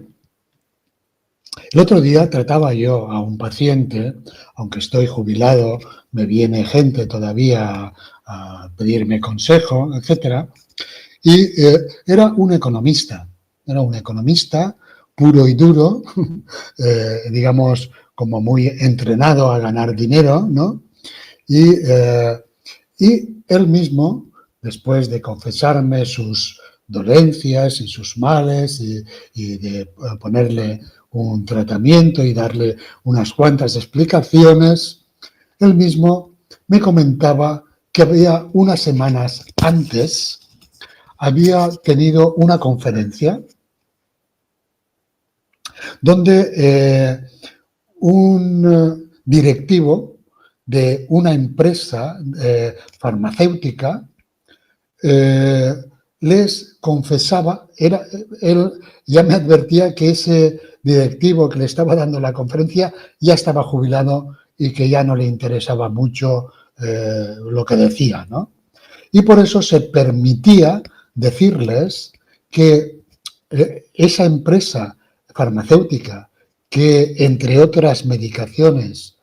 el otro día trataba yo a un paciente, aunque estoy jubilado, me viene gente todavía a pedirme consejo, etcétera, y era un economista puro y duro, digamos, como muy entrenado a ganar dinero, ¿no? Y él mismo, después de confesarme sus dolencias y sus males y de ponerle un tratamiento y darle unas cuantas explicaciones, él mismo me comentaba que había unas semanas antes había tenido una conferencia donde un directivo de una empresa farmacéutica les confesaba, él ya me advertía que ese directivo que le estaba dando la conferencia ya estaba jubilado y que ya no le interesaba mucho lo que decía, ¿no? Y por eso se permitía decirles que esa empresa farmacéutica que, entre otras medicaciones,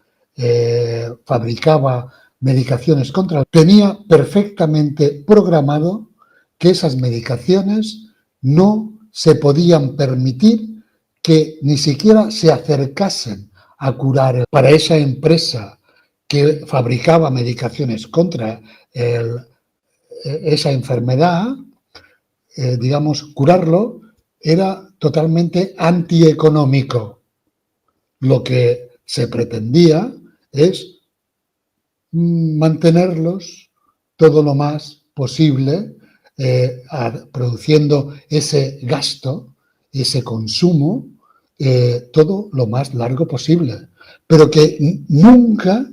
fabricaba medicaciones tenía perfectamente programado que esas medicaciones no se podían permitir que ni siquiera se acercasen a curar. Para esa empresa que fabricaba medicaciones contra esa enfermedad, digamos, curarlo era totalmente antieconómico. Lo que se pretendía es mantenerlos todo lo más posible produciendo ese gasto, ese consumo, todo lo más largo posible. Pero que nunca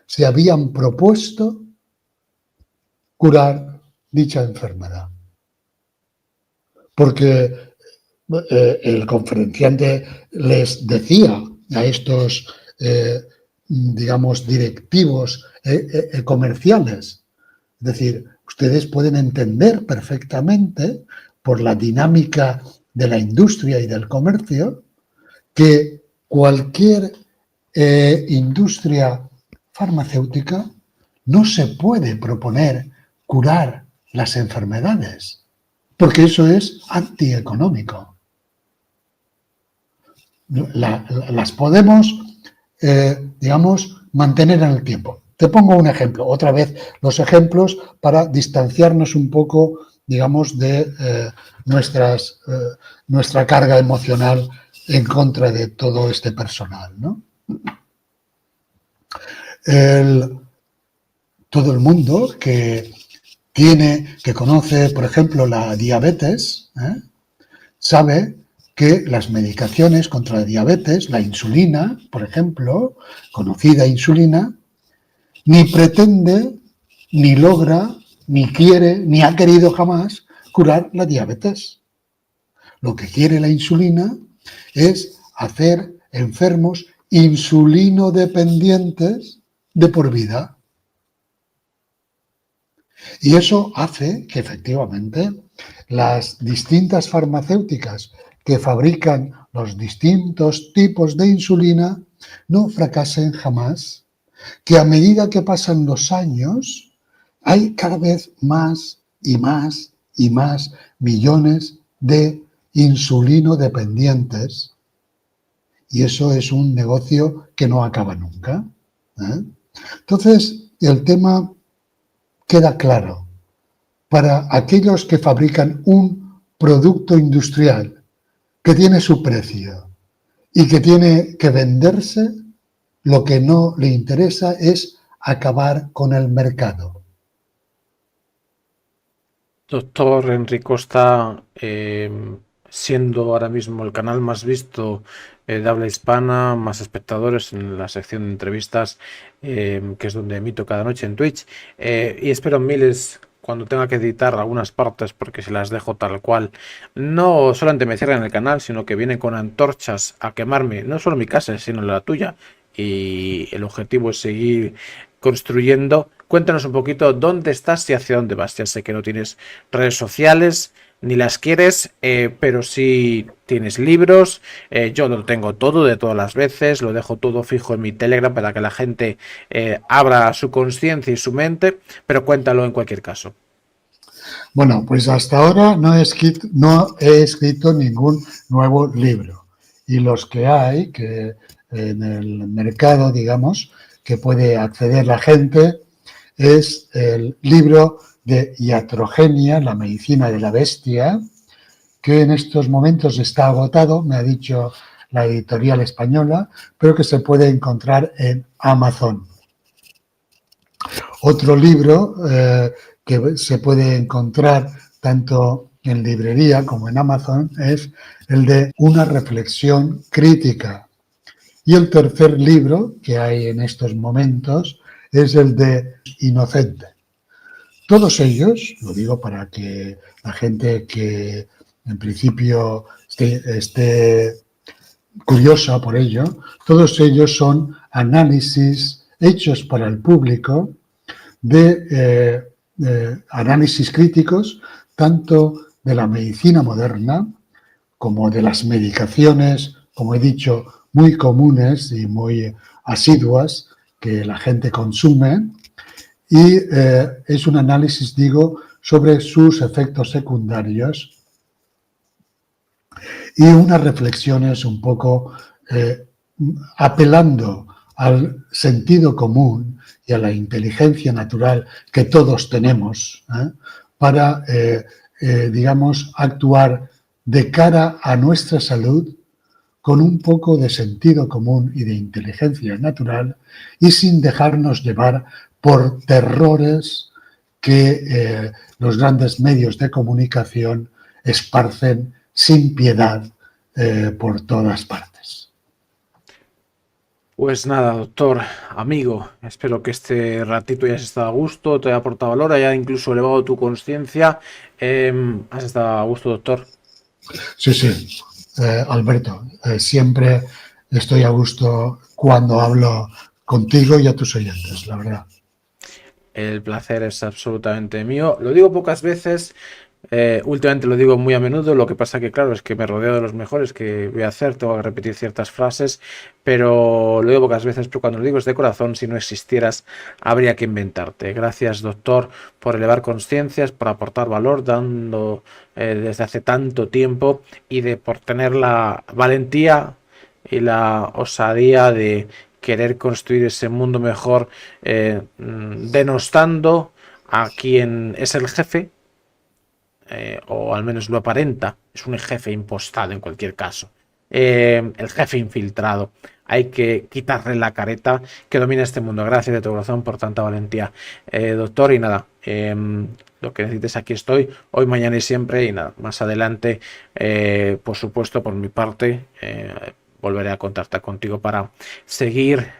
se habían propuesto curar dicha enfermedad. Porque el conferenciante les decía a estos, digamos, directivos comerciales, es decir, ustedes pueden entender perfectamente por la dinámica de la industria y del comercio que cualquier industria farmacéutica no se puede proponer curar las enfermedades, porque eso es antieconómico. Las podemos, digamos, mantener en el tiempo. Te pongo un ejemplo, otra vez los ejemplos para distanciarnos un poco, digamos, de nuestra carga emocional en contra de todo este personal, ¿no? Todo el mundo que conoce, por ejemplo, la diabetes, sabe que las medicaciones contra la diabetes, la insulina, por ejemplo, conocida insulina, ni pretende, ni logra, ni quiere, ni ha querido jamás curar la diabetes. Lo que quiere la insulina es hacer enfermos insulinodependientes de por vida. Y eso hace que efectivamente las distintas farmacéuticas que fabrican los distintos tipos de insulina no fracasen jamás, que a medida que pasan los años hay cada vez más y más y más millones de insulinodependientes y eso es un negocio que no acaba nunca. Entonces, el tema queda claro. Para aquellos que fabrican un producto industrial que tiene su precio y que tiene que venderse, lo que no le interesa es acabar con el mercado. Doctor Enrico está siendo ahora mismo el canal más visto de habla hispana, más espectadores en la sección de entrevistas, que es donde emito cada noche en Twitch. Y espero miles cuando tenga que editar algunas partes, porque si las dejo tal cual, no solamente me cierran el canal, sino que vienen con antorchas a quemarme, no solo mi casa, sino la tuya. Y el objetivo es seguir construyendo. Cuéntanos un poquito dónde estás y hacia dónde vas. Ya sé que no tienes redes sociales, ni las quieres, pero sí tienes libros. Yo lo tengo todo de todas las veces, lo dejo todo fijo en mi Telegram para que la gente abra su conciencia y su mente, pero cuéntalo en cualquier caso. Bueno, pues hasta ahora no he escrito ningún nuevo libro. Y los que hay, que en el mercado, digamos, que puede acceder la gente, es el libro de iatrogenia, la medicina de la bestia, que en estos momentos está agotado, me ha dicho la editorial española, pero que se puede encontrar en Amazon. Otro libro que se puede encontrar tanto en librería como en Amazon es el de Una reflexión crítica. Y el tercer libro que hay en estos momentos es el de Inocente. Todos ellos, lo digo para que la gente que en principio esté curiosa por ello, todos ellos son análisis hechos para el público de análisis críticos tanto de la medicina moderna como de las medicaciones, como he dicho, muy comunes y muy asiduas que la gente consume, y es un análisis, digo, sobre sus efectos secundarios y unas reflexiones un poco apelando al sentido común y a la inteligencia natural que todos tenemos para, digamos, actuar de cara a nuestra salud con un poco de sentido común y de inteligencia natural y sin dejarnos llevar por terrores que los grandes medios de comunicación esparcen sin piedad por todas partes. Pues nada, doctor, amigo, espero que este ratito hayas estado a gusto, te haya aportado valor, haya incluso elevado tu conciencia. ¿Has estado a gusto, doctor? Sí, sí, Alberto, siempre estoy a gusto cuando hablo contigo y a tus oyentes, la verdad. El placer es absolutamente mío. Lo digo pocas veces, últimamente lo digo muy a menudo, lo que pasa que claro es que me rodeo de los mejores que voy a hacer, tengo que repetir ciertas frases, pero lo digo pocas veces, pero cuando lo digo es de corazón, si no existieras habría que inventarte. Gracias, doctor, por elevar conciencias, por aportar valor, dando desde hace tanto tiempo y por tener la valentía y la osadía de querer construir ese mundo mejor, denostando a quien es el jefe, o al menos lo aparenta, es un jefe impostado en cualquier caso, el jefe infiltrado. Hay que quitarle la careta que domina este mundo. Gracias de tu corazón por tanta valentía, doctor, y nada, lo que necesites aquí estoy, hoy, mañana y siempre, y nada, más adelante, por supuesto, por mi parte, volveré a contactar contigo para seguir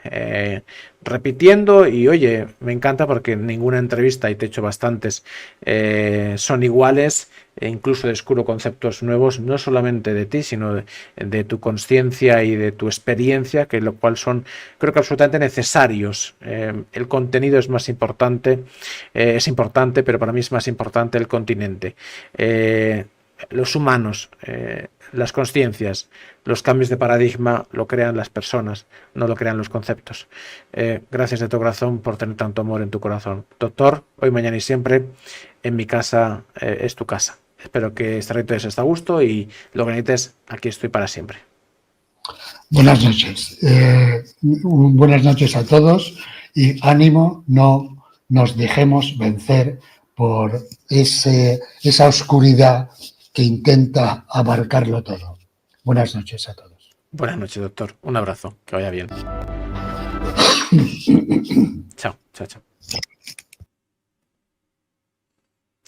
repitiendo. Y oye, me encanta porque ninguna entrevista, y te he hecho bastantes, son iguales, e incluso descubro conceptos nuevos, no solamente de ti, sino de tu conciencia y de tu experiencia, que lo cual son, creo que absolutamente necesarios. El contenido es más importante, es importante, pero para mí es más importante el continente. Los humanos, las conciencias, los cambios de paradigma lo crean las personas, no lo crean los conceptos. Gracias de tu corazón por tener tanto amor en tu corazón. Doctor, hoy, mañana y siempre, en mi casa es tu casa. Espero que este reto estés a gusto y lo que necesites, aquí estoy para siempre. Buenas noches. Buenas noches a todos y ánimo, no nos dejemos vencer por esa oscuridad que intenta abarcarlo todo. Buenas noches a todos. Buenas noches, doctor. Un abrazo. Que vaya bien. Chao, chao, chao.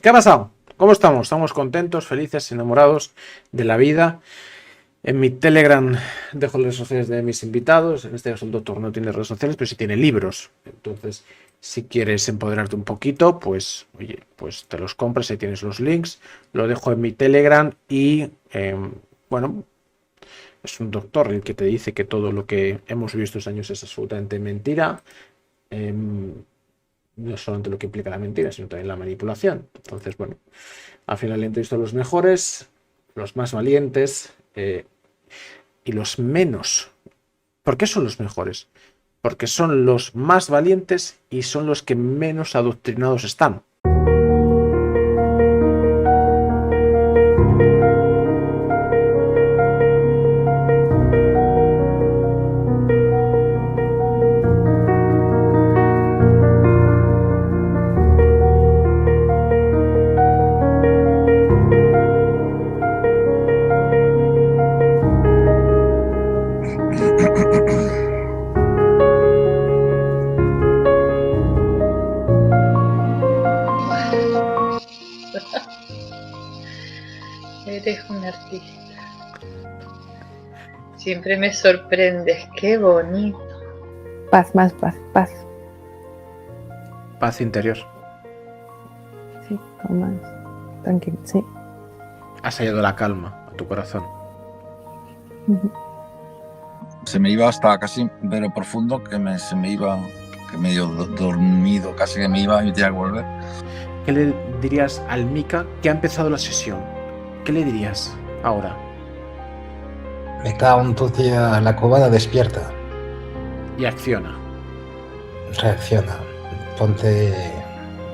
¿Qué ha pasado? ¿Cómo estamos? Estamos contentos, felices, enamorados de la vida. En mi Telegram dejo las redes sociales de mis invitados. En este caso el doctor no tiene redes sociales, pero sí tiene libros. Entonces, si quieres empoderarte un poquito, pues oye, pues te los compras, ahí tienes los links. Lo dejo en mi Telegram y bueno, es un doctor el que te dice que todo lo que hemos visto estos años es absolutamente mentira. No solamente lo que implica la mentira, sino también la manipulación. Entonces, bueno, al final he visto los mejores, los más valientes y los menos. ¿Por qué son los mejores? Porque son los más valientes y son los que menos adoctrinados están. Eres un artista. Siempre me sorprendes. Qué bonito. Paz, más paz, paz. Paz interior. Sí, con más. Tranquilo, sí. Has hallado la calma a tu corazón. Ujú. Se me iba hasta casi pero profundo se me iba, que medio dormido, casi que me iba y tenía que volver. ¿Qué le dirías al Mika que ha empezado la sesión? ¿Qué le dirías ahora? Me cago en tu tía, la cobada despierta. Y acciona. Reacciona. Ponte...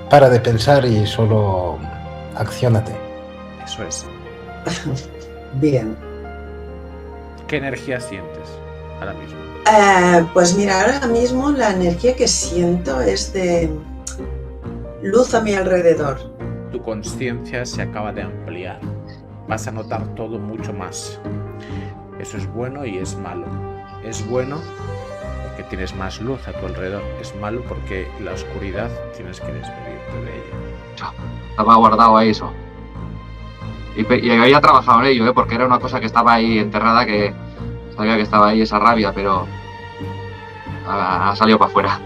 Para de pensar y solo acciónate. Eso es. Bien. ¿Qué energía sientes ahora mismo? Pues mira, ahora mismo la energía que siento es de luz a mi alrededor. Tu conciencia se acaba de ampliar. Vas a notar todo mucho más. Eso es bueno y es malo. Es bueno porque tienes más luz a tu alrededor. Es malo porque la oscuridad tienes que despedirte de ella. Estaba guardado ahí eso. Y había trabajado en ello, porque era una cosa que estaba ahí enterrada, que sabía que estaba ahí esa rabia, pero ha salido para afuera.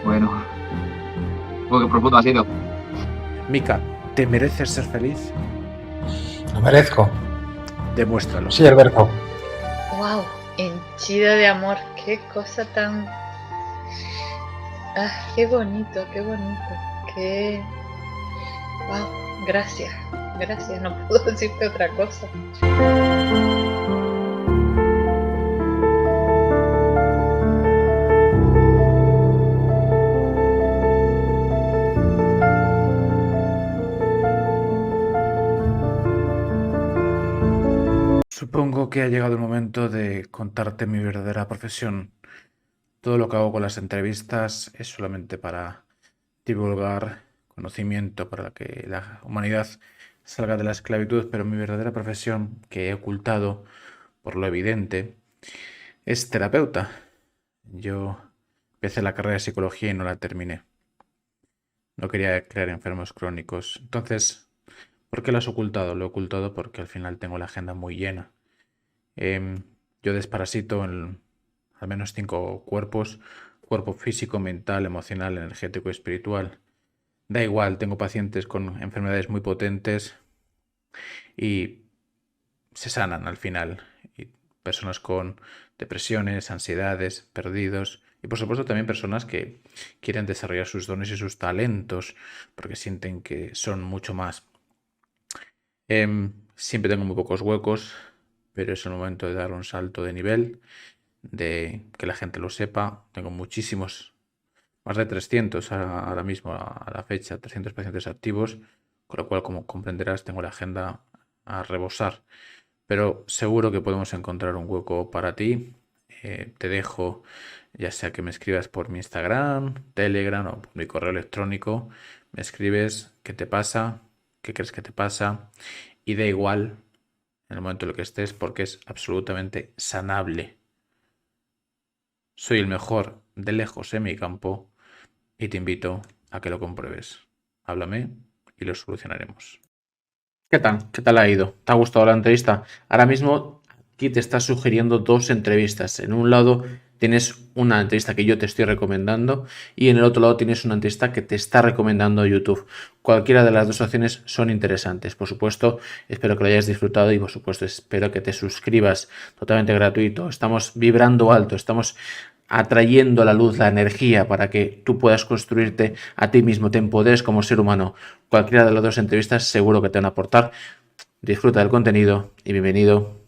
Bueno. Qué profundo ha sido. Mika, ¿te mereces ser feliz? Lo merezco. Demuéstralo. Sí, Alberto. Wow, henchida de amor. Qué cosa tan... Ah, qué bonito, qué bonito. Qué... Wow, gracias. Gracias, no puedo decirte otra cosa. Supongo que ha llegado el momento de contarte mi verdadera profesión. Todo lo que hago con las entrevistas es solamente para divulgar conocimiento, para que la humanidad salga de la esclavitud, pero mi verdadera profesión, que he ocultado por lo evidente, es terapeuta. Yo empecé la carrera de psicología y no la terminé. No quería crear enfermos crónicos. Entonces, ¿por qué lo has ocultado? Lo he ocultado porque al final tengo la agenda muy llena. Yo desparasito en al menos 5 cuerpos: cuerpo físico, mental, emocional, energético y espiritual. Da igual, tengo pacientes con enfermedades muy potentes y se sanan al final. Y personas con depresiones, ansiedades, perdidos. Y por supuesto también personas que quieren desarrollar sus dones y sus talentos porque sienten que son mucho más. Siempre tengo muy pocos huecos, pero es el momento de dar un salto de nivel, de que la gente lo sepa. Tengo muchísimos, más de 300 ahora mismo a la fecha, 300 pacientes activos, con lo cual, como comprenderás, tengo la agenda a rebosar. Pero seguro que podemos encontrar un hueco para ti. Te dejo, ya sea que me escribas por mi Instagram, Telegram o por mi correo electrónico. Me escribes qué te pasa, qué crees que te pasa, y da igual en el momento en el que estés porque es absolutamente sanable. Soy el mejor de lejos en mi campo y te invito a que lo compruebes. Háblame y lo solucionaremos. ¿Qué tal? ¿Qué tal ha ido? ¿Te ha gustado la entrevista? Ahora mismo aquí te está sugiriendo 2 entrevistas. En un lado tienes una entrevista que yo te estoy recomendando y en el otro lado tienes una entrevista que te está recomendando YouTube. Cualquiera de las 2 opciones son interesantes. Por supuesto, espero que lo hayas disfrutado y por supuesto espero que te suscribas. Totalmente gratuito. Estamos vibrando alto, estamos atrayendo a la luz la energía para que tú puedas construirte a ti mismo, te empoderes como ser humano. Cualquiera de las 2 entrevistas seguro que te van a aportar. Disfruta del contenido y bienvenido